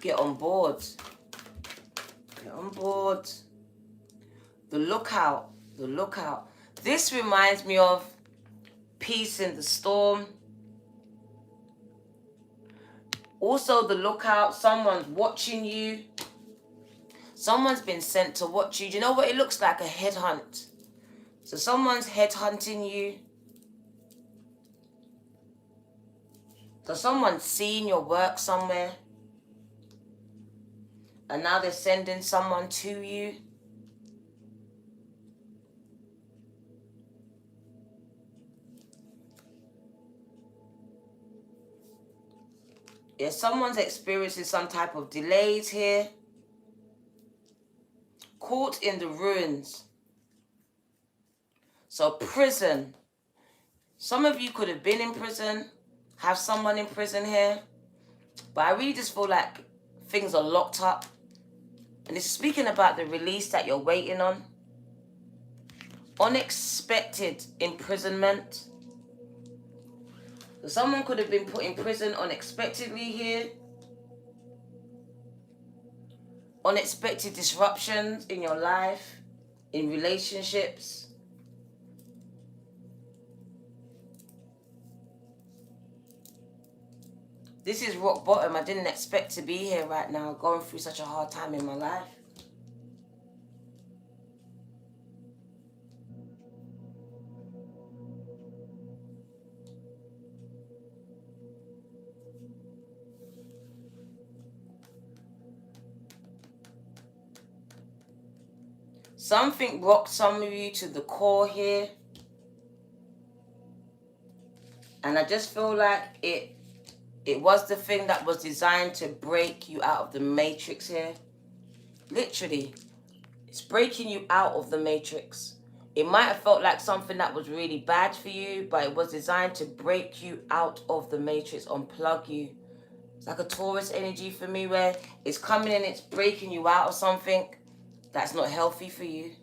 Get on board. Get on board. The lookout. The lookout. This reminds me of peace in the storm. Also, the lookout. Someone's watching you. Someone's been sent to watch you. Do you know what it looks like? A headhunt. So someone's headhunting you. So someone's seen your work somewhere, and now they're sending someone to you. Yeah, someone's experiencing some type of delays here. Caught in the ruins. So prison. Some of you could have been in prison, have someone in prison here. But I really just feel like things are locked up. And it's speaking about the release that you're waiting on. Unexpected imprisonment. So someone could have been put in prison unexpectedly here. Unexpected disruptions in your life, in relationships. This is rock bottom. I didn't expect to be here right now, going through such a hard time in my life. Something rocked some of you to the core here. And I just feel like it was the thing that was designed to break you out of the matrix here. Literally. It's breaking you out of the matrix. It might have felt like something that was really bad for you, but it was designed to break you out of the matrix, unplug you. It's like a Taurus energy for me, where it's coming in, it's breaking you out of something that's not healthy for you.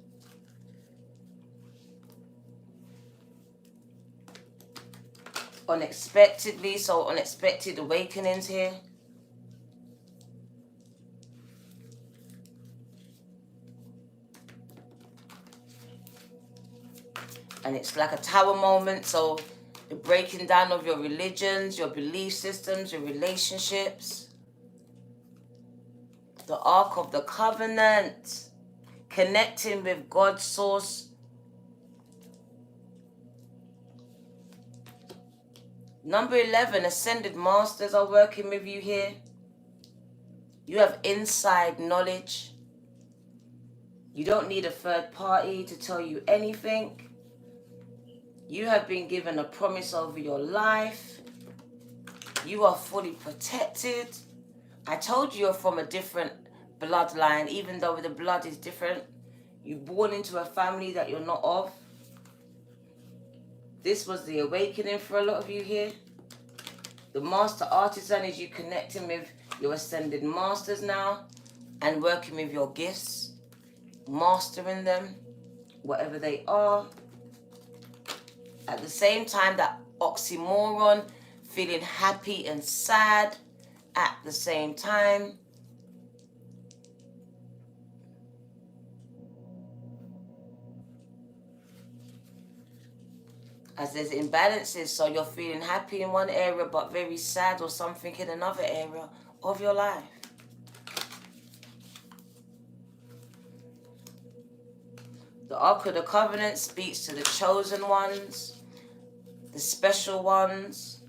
Unexpectedly, so unexpected awakenings here. And it's like a tower moment, so the breaking down of your religions, your belief systems, your relationships. The Ark of the Covenant. Connecting with God's source. Number 11, Ascended Masters are working with you here. You have inside knowledge. You don't need a third party to tell you anything. You have been given a promise over your life. You are fully protected. I told you you're from a different bloodline, even though the blood is different. You're born into a family that you're not of. This was the awakening for a lot of you here. The Master Artisan is you connecting with your Ascended Masters now and working with your gifts, mastering them, whatever they are. At the same time, that oxymoron, feeling happy and sad at the same time. As there's imbalances, so you're feeling happy in one area but very sad or something in another area of your life. The Ark of the Covenant speaks to the chosen ones, the special ones.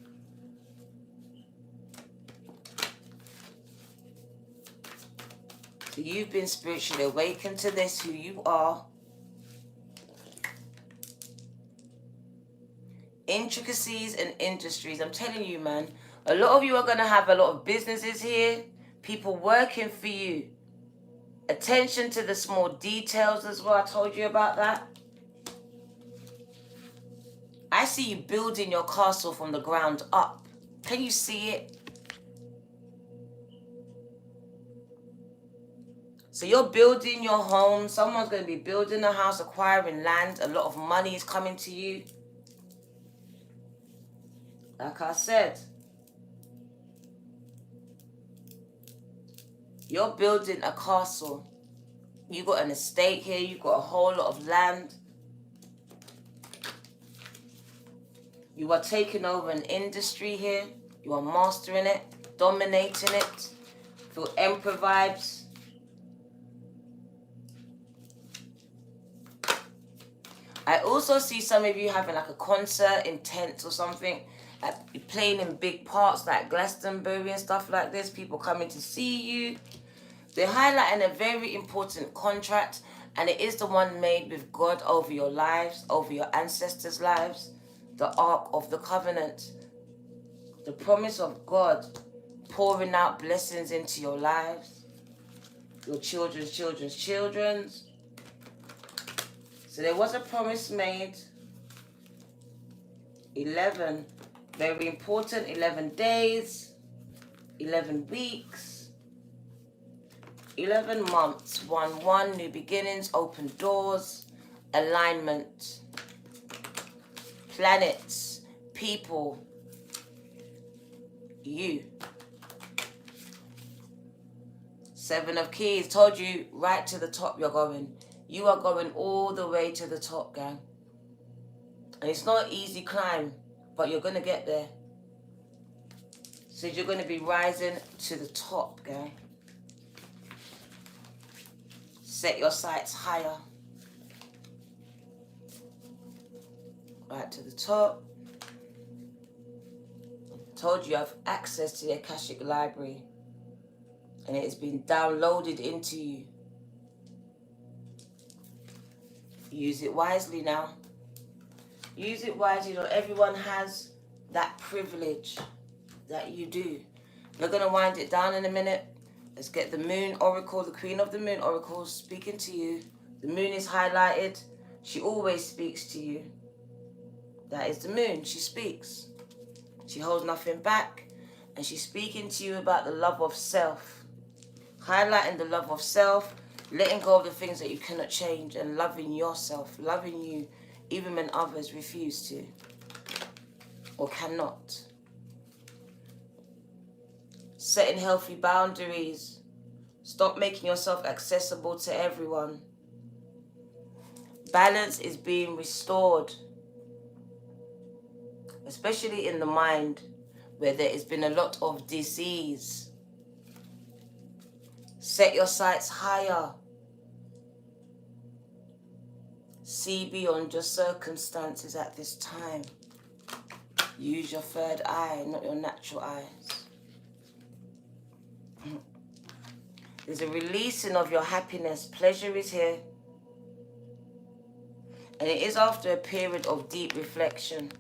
So you've been spiritually awakened to this, who you are. Intricacies and industries. I'm telling you, man, a lot of you are going to have a lot of businesses here, people working for you. Attention to the small details as well. I told you about that. I see you building your castle from the ground up. Can you see it? So you're building your home. Someone's going to be building a house, acquiring land. A lot of money is coming to you. Like I said, you're building a castle. You got an estate here. You got a whole lot of land. You are taking over an industry here. You are mastering it, dominating it. Feel emperor vibes. I also see some of you having like a concert in tents or something. playing in big parts like Glastonbury and stuff like this. People coming to see you. They're highlighting a very important contract, and it is the one made with God over your lives, over your ancestors' lives, the Ark of the Covenant, the promise of God pouring out blessings into your lives, your children's children's children's. So there was a promise made. 11, very important, 11 days, 11 weeks, 11 months, 1, new beginnings, open doors, alignment, planets, people, you. 7 of keys, told you right to the top you're going. You are going all the way to the top, gang. And it's not an easy climb, but you're going to get there. So you're going to be rising to the top, gang. Set your sights higher. Right to the top. Told you have access to the Akashic library. And it has been downloaded into you. Use it wisely now. Use it wisely. Not everyone has that privilege that you do. We're going to wind it down in a minute. Let's get the Moon Oracle, the Queen of the Moon Oracle, speaking to you. The Moon is highlighted. She always speaks to you. That is the Moon. She speaks. She holds nothing back. And she's speaking to you about the love of self. Highlighting the love of self. Letting go of the things that you cannot change. And loving yourself. Loving you. Even when others refuse to. Or cannot. Setting healthy boundaries. Stop making yourself accessible to everyone. Balance is being restored. Especially in the mind, where there has been a lot of disease. Set your sights higher. See beyond your circumstances at this time. Use your third eye, not your natural eyes. There's a releasing of your happiness. Pleasure is here. And it is after a period of deep reflection.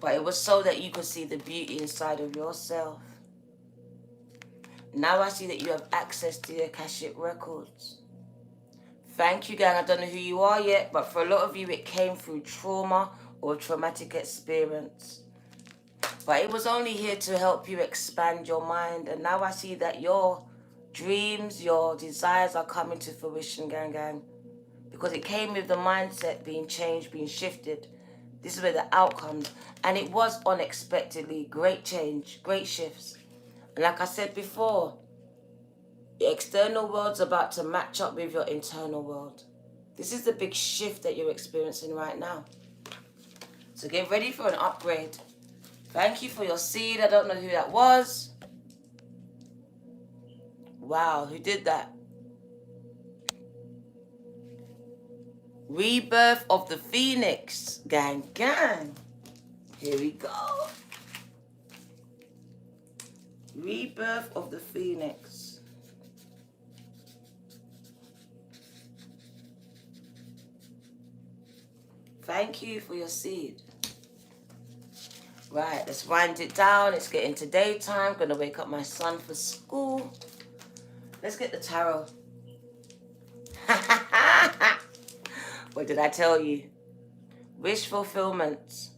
But it was so that you could see the beauty inside of yourself. Now I see that you have access to the Akashic records. Thank you, gang. I don't know who you are yet, but for a lot of you, it came through trauma or traumatic experience. But it was only here to help you expand your mind. And now I see that your dreams, your desires are coming to fruition, gang. Because it came with the mindset being changed, being shifted. This is where the outcomes. And it was unexpectedly great change, great shifts. And like I said before, the external world's about to match up with your internal world. This is the big shift that you're experiencing right now. So get ready for an upgrade. Thank you for your seed. I don't know who that was. Wow, who did that? Rebirth of the Phoenix. Gang. Here we go. Rebirth of the Phoenix. Thank you for your seed. Right, let's wind it down. It's getting to daytime. I'm going to wake up my son for school. Let's get the tarot. What did I tell you? Wish fulfillment.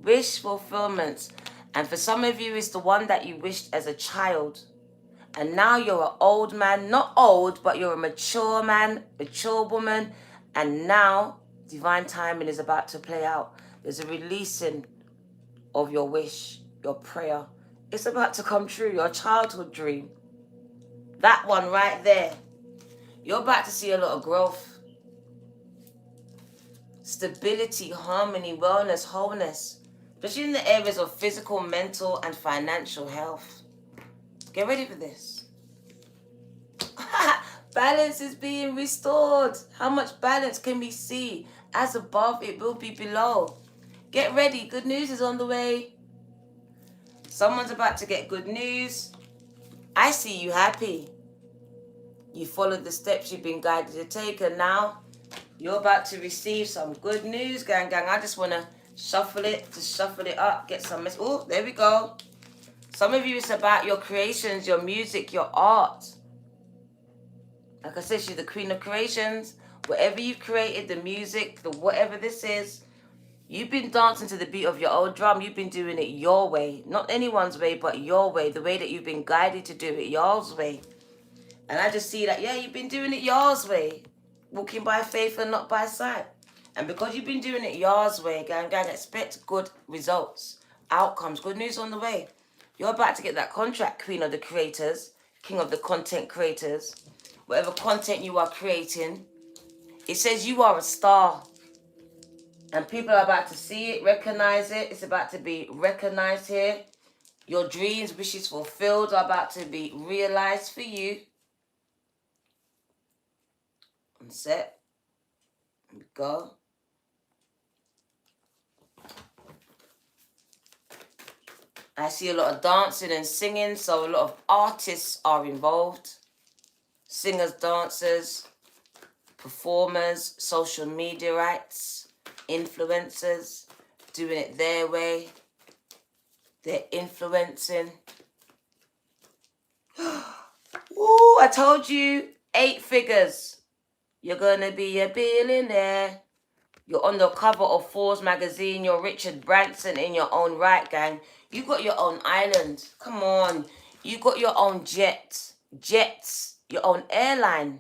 Wish fulfillment. And for some of you, it's the one that you wished as a child. And now you're an old man. Not old, but you're a mature man, mature woman. And now divine timing is about to play out. There's a releasing of your wish, your prayer. It's about to come true, your childhood dream. That one right there. You're about to see a lot of growth. Stability, harmony, wellness, wholeness. Especially in the areas of physical, mental, and financial health. Get ready for this. Balance is being restored. How much balance can we see? As above, it will be below. Get ready. Good news is on the way. Someone's about to get good news. I see you happy. You followed the steps you've been guided to take, and now you're about to receive some good news, gang. I just want to shuffle it up, get some mess. Oh, there we go. Some of you, it's about your creations, your music, your art. Like I said, she's the queen of creations. Whatever you've created, the music, the whatever this is, you've been dancing to the beat of your own drum. You've been doing it your way. Not anyone's way, but your way. The way that you've been guided to do it, yours way. And I just see that, yeah, you've been doing it yours way. Walking by faith and not by sight. And because you've been doing it yours way, gang, expect good results, outcomes, good news on the way. You're about to get that contract, queen of the creators, king of the content creators. Whatever content you are creating, it says you are a star. And people are about to see it, recognize it. It's about to be recognized here. Your dreams, wishes fulfilled are about to be realized for you. On set. Here we go. I see a lot of dancing and singing, so a lot of artists are involved. Singers, dancers, performers, social media rights, influencers, doing it their way. They're influencing. Ooh, I told you, 8 figures. You're going to be a billionaire. You're on the cover of Forbes magazine. You're Richard Branson in your own right, gang. You got your own island. Come on. You got your own jets, your own airline.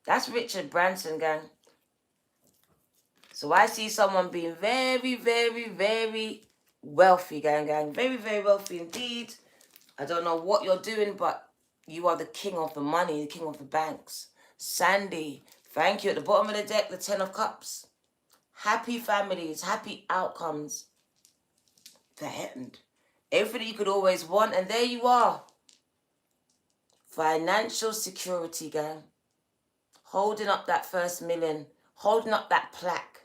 That's Richard Branson, gang. So I see someone being very, very, very wealthy, gang. Very, very wealthy indeed. I don't know what you're doing, but you are the king of the money, the king of the banks. Sandy, thank you. At the bottom of the deck, the 10 of Cups. Happy families, happy outcomes. The end. Everything you could always want, and there you are. Financial security, gang. Holding up that first million. Holding up that plaque.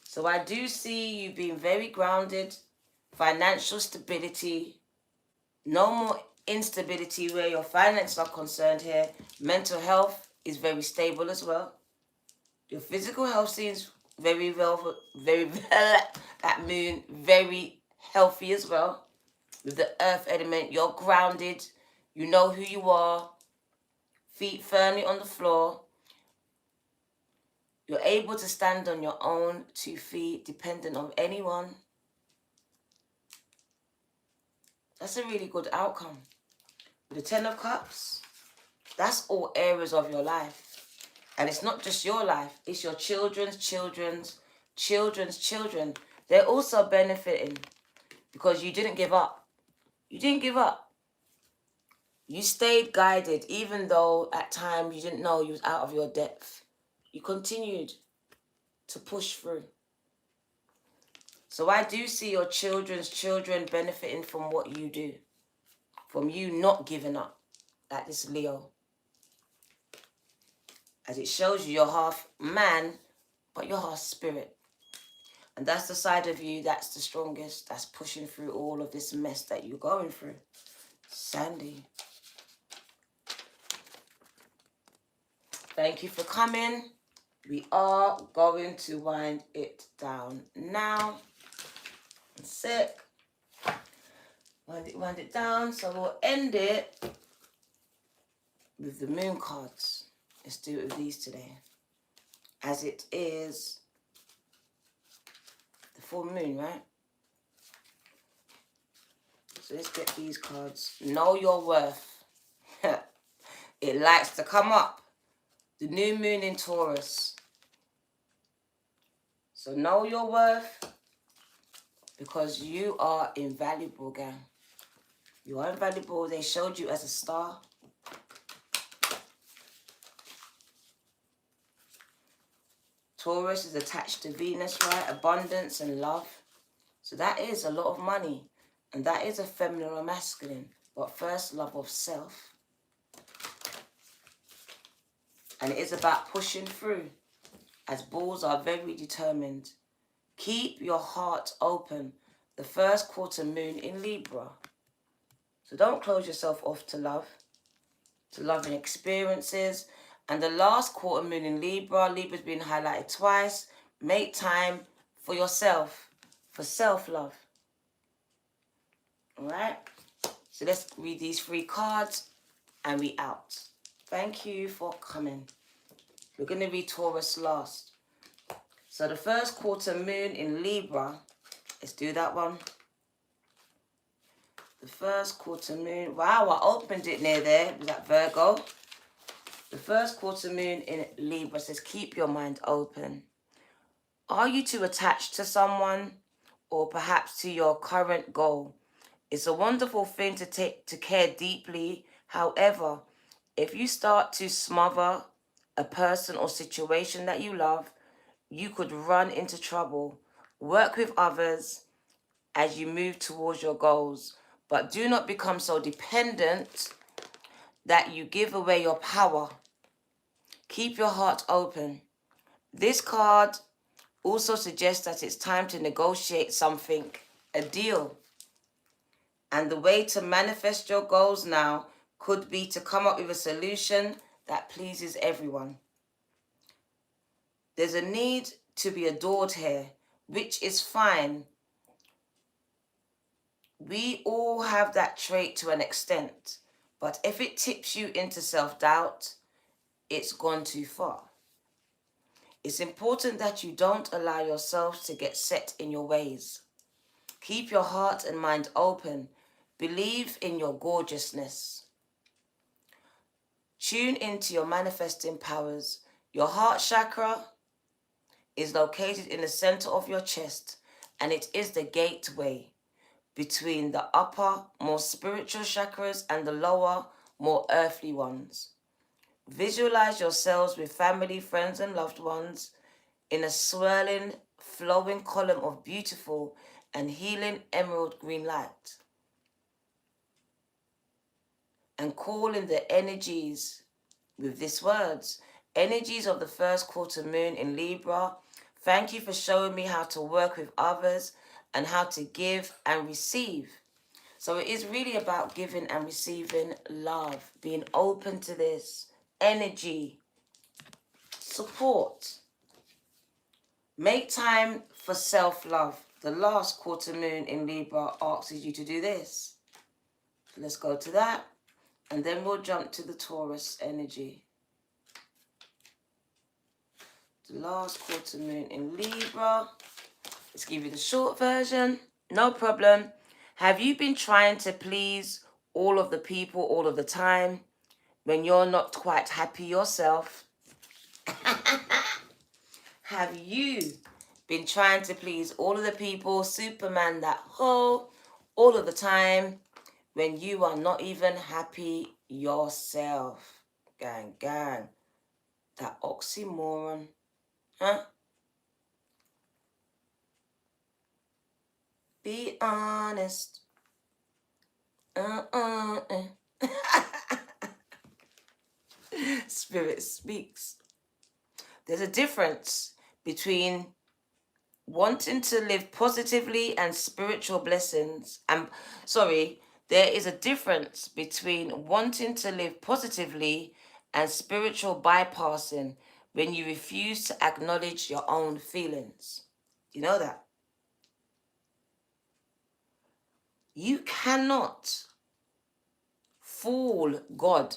So I do see you being very grounded. Financial stability. No more instability where your finances are concerned here. Mental health is very stable as well. Your physical health seems very well, that moon, very healthy as well. With the earth element, you're grounded. You know who you are. Feet firmly on the floor. You're able to stand on your own 2 feet, dependent on anyone. That's a really good outcome. With the 10 of Cups, that's all areas of your life. And it's not just your life. It's your children's children. They're also benefiting because you didn't give up. You didn't give up. You stayed guided even though at times you didn't know you was out of your depth. You continued to push through. So I do see your children's children benefiting from what you do. From you not giving up like this Leo. As it shows you, you're half man, but you're half spirit. And that's the side of you that's the strongest. That's pushing through all of this mess that you're going through. Sandy. Thank you for coming. We are going to wind it down now. One sec. Wind it down. So we'll end it with the moon cards. Let's do it with these today. As it is the full moon, right? So let's get these cards. Know your worth. It likes to come up. The new moon in Taurus. So know your worth because you are invaluable, gang. You are invaluable. They showed you as a star. Taurus is attached to Venus, right? Abundance and love. So that is a lot of money. And that is a feminine or masculine. But first, love of self. And it is about pushing through. As bulls are very determined. Keep your heart open. The first quarter moon in Libra. So don't close yourself off to love, to loving experiences. And the last quarter moon in Libra, Libra's been highlighted twice. Make time for yourself, for self-love. All right? So let's read these 3 cards and we out. Thank you for coming. We're going to read Taurus last. So the first quarter moon in Libra, let's do that one. The first quarter moon, wow, I opened it near there. Was that Virgo? The first quarter moon in Libra says, keep your mind open. Are you too attached to someone or perhaps to your current goal? It's a wonderful thing to care deeply. However, if you start to smother a person or situation that you love, you could run into trouble. Work with others as you move towards your goals, but do not become so dependent that you give away your power. Keep your heart open. This card also suggests that it's time to negotiate something, a deal. And the way to manifest your goals now could be to come up with a solution that pleases everyone. There's a need to be adored here, which is fine. We all have that trait to an extent, but if it tips you into self-doubt, it's gone too far. It's important that you don't allow yourself to get set in your ways. Keep your heart and mind open. Believe in your gorgeousness. Tune into your manifesting powers. Your heart chakra is located in the center of your chest, and it is the gateway between the upper, more spiritual chakras and the lower, more earthly ones. Visualize yourselves with family, friends, and loved ones in a swirling, flowing column of beautiful and healing emerald green light. And call in the energies with these words. Energies of the first quarter moon in Libra. Thank you for showing me how to work with others and how to give and receive. So it is really about giving and receiving love, being open to this, energy, support. Make time for self-love. The last quarter moon in Libra asks you to do this. Let's go to that. And then we'll jump to the Taurus energy. The last quarter moon in Libra. Let's give you the short version. No problem. Have you been trying to please all of the people all of the time when you're not quite happy yourself? Have you been trying to please all of the people, Superman that hoe, all of the time when you are not even happy yourself? Gang, gang. That oxymoron. Huh? Be honest. Spirit speaks. There's a difference between wanting to live positively and spiritual blessings. There is a difference between wanting to live positively and spiritual bypassing when you refuse to acknowledge your own feelings. You know that? You cannot fool God.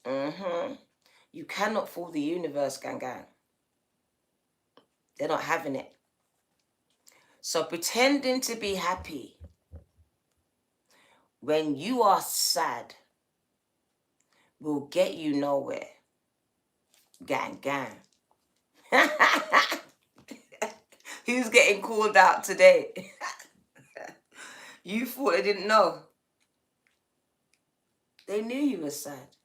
You cannot fool the universe, gang, gang. They're not having it. So pretending to be happy when you are sad will get you nowhere. Gang, gang. Who's getting called out today? You thought they didn't know. They knew you were sad.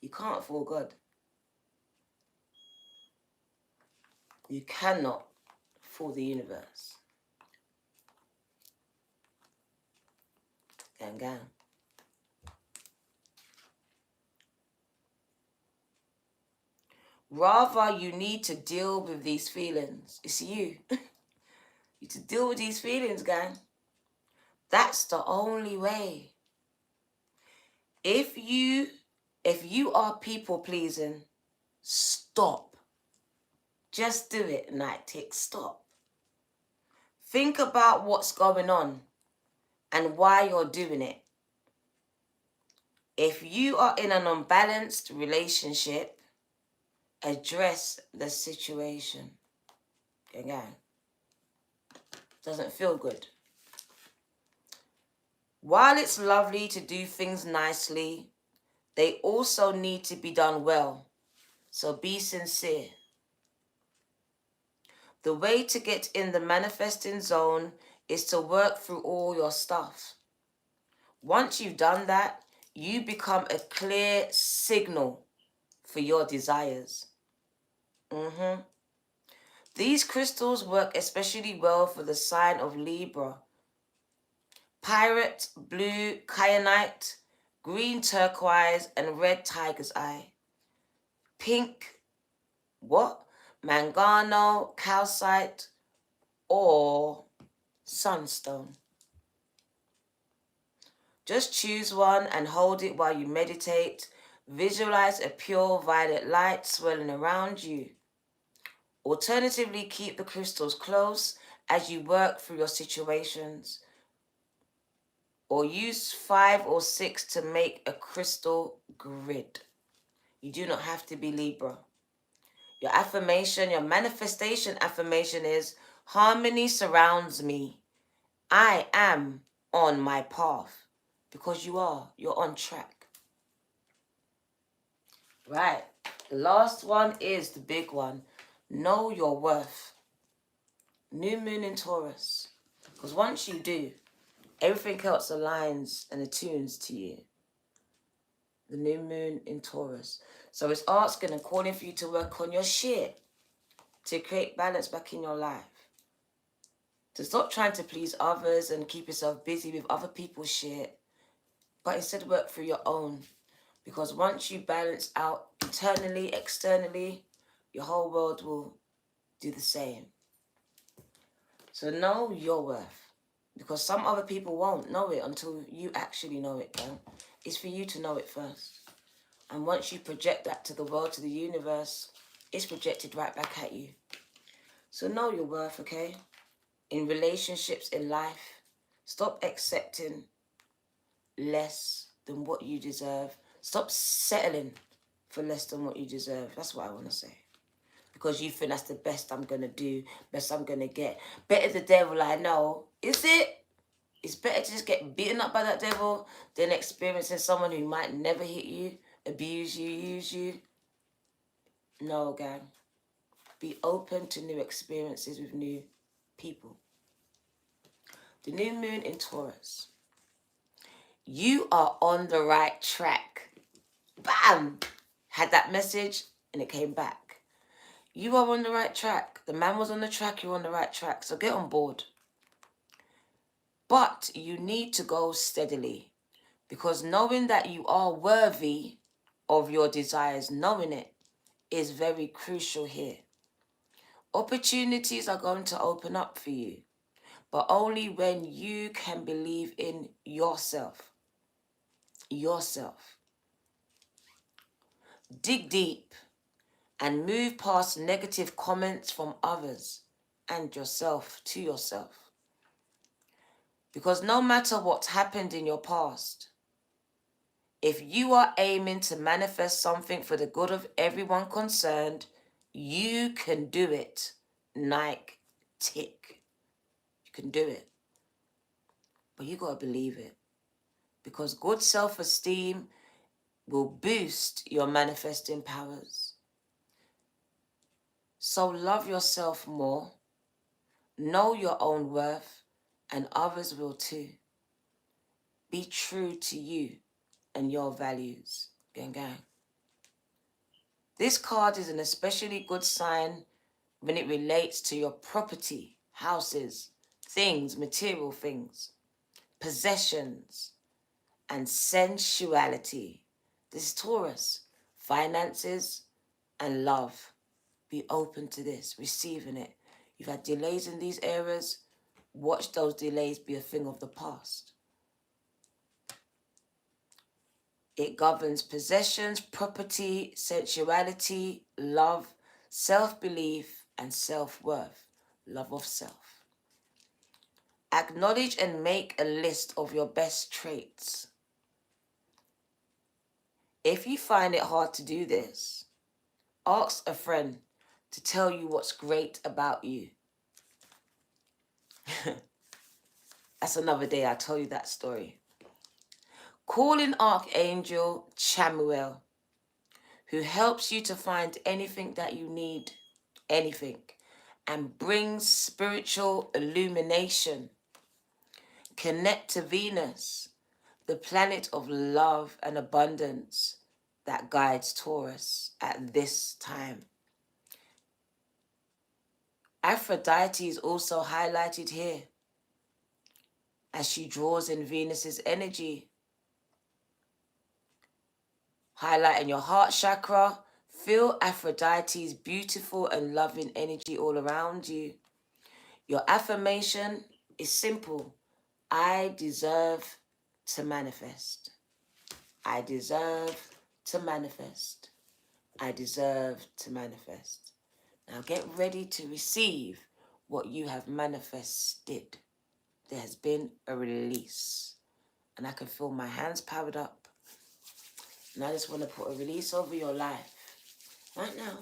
You can't fool God. You cannot fool the universe. Gang, gang. Rather, you need to deal with these feelings. It's you. You need to deal with these feelings, gang. That's the only way. If you are people pleasing, stop. Just do it, night tick. Stop. Think about what's going on and why you're doing it. If you are in an unbalanced relationship, address the situation. Again, doesn't feel good. While it's lovely to do things nicely, they also need to be done well. So be sincere. The way to get in the manifesting zone is to work through all your stuff. Once you've done that, you become a clear signal for your desires. These crystals work especially well for the sign of Libra. Pirate, blue kyanite, green turquoise, and red tiger's eye. Pink, Mangano, calcite, or sunstone. Just choose one and hold it while you meditate. Visualize a pure violet light swirling around you. Alternatively, keep the crystals close as you work through your situations. Or use 5 or 6 to make a crystal grid. You do not have to be Libra. Your affirmation, your manifestation affirmation is, harmony surrounds me. I am on my path. Because you are. You're on track. Right. The last one is the big one. Know your worth. New moon in Taurus. Because once you do, everything else aligns and attunes to you. The new moon in Taurus. So it's asking and calling for you to work on your shit. To create balance back in your life. To stop trying to please others and keep yourself busy with other people's shit. But instead work through your own. Because once you balance out internally, externally, your whole world will do the same. So know your worth. Because some other people won't know it until you actually know it, though. It's for you to know it first. And once you project that to the world, to the universe, it's projected right back at you. So know your worth, okay? In relationships, in life, stop accepting less than what you deserve. Stop settling for less than what you deserve. That's what I want to say. Because you think that's the best I'm going to do, best I'm going to get. Better the devil I know. Is it? It's better to just get beaten up by that devil than experiencing someone who might never hit you, abuse you, use you. No, gang. Be open to new experiences with new people. The new moon in Taurus. You are on the right track. Bam! Had that message and it came back. You are on the right track. The man was on the track, you're on the right track. So get on board. But you need to go steadily. Because knowing that you are worthy of your desires, knowing it, is very crucial here. Opportunities are going to open up for you. But only when you can believe in yourself. Yourself. Dig deep and move past negative comments from others and yourself to yourself. Because no matter what's happened in your past, if you are aiming to manifest something for the good of everyone concerned, you can do it. Nike, tick. You can do it. But you got to believe it. Because good self-esteem will boost your manifesting powers. So love yourself more. Know your own worth, and others will too. Be true to you and your values. Gang, gang. This card is an especially good sign when it relates to your property, houses, things, material things, possessions, and sensuality. This is Taurus, finances, and love. Be open to this, receiving it. You've had delays in these areas. Watch those delays be a thing of the past. It governs possessions, property, sensuality, love, self-belief, and self-worth. Love of self. Acknowledge and make a list of your best traits. If you find it hard to do this, ask a friend to tell you what's great about you. That's another day I'll tell you that story. Call in Archangel Chamuel, who helps you to find anything that you need, anything, and brings spiritual illumination. Connect to Venus, the planet of love and abundance that guides Taurus at this time. Aphrodite is also highlighted here as she draws in Venus's energy. Highlighting your heart chakra, feel Aphrodite's beautiful and loving energy all around you. Your affirmation is simple. I deserve to manifest. I deserve to manifest. I deserve to manifest. Now get ready to receive what you have manifested. There has been a release. And I can feel my hands powered up. And I just want to put a release over your life right now.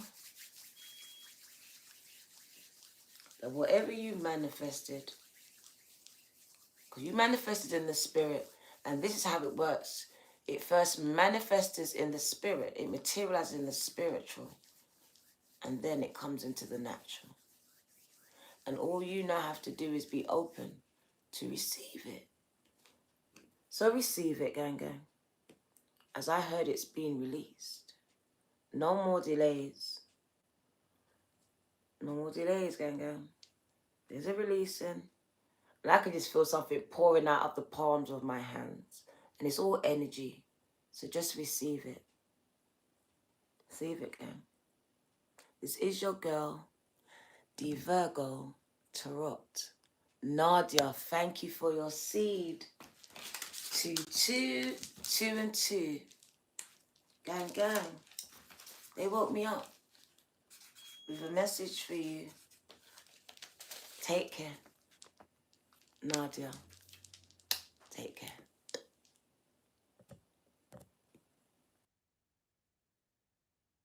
That whatever you manifested, because you manifested in the spirit, and this is how it works. It first manifests in the spirit. It materializes in the spiritual. And then it comes into the natural. And all you now have to do is be open to receive it. So receive it, gang. As I heard it's being released. No more delays. No more delays, gang. There's a releasing. And I can just feel something pouring out of the palms of my hands. And it's all energy. So just receive it. Receive it, gang. This is your girl, the Virgo Tarot. Nadia, thank you for your seed. 2, 2, 2, and 2. Gang. They woke me up with a message for you. Take care. Nadia, take care.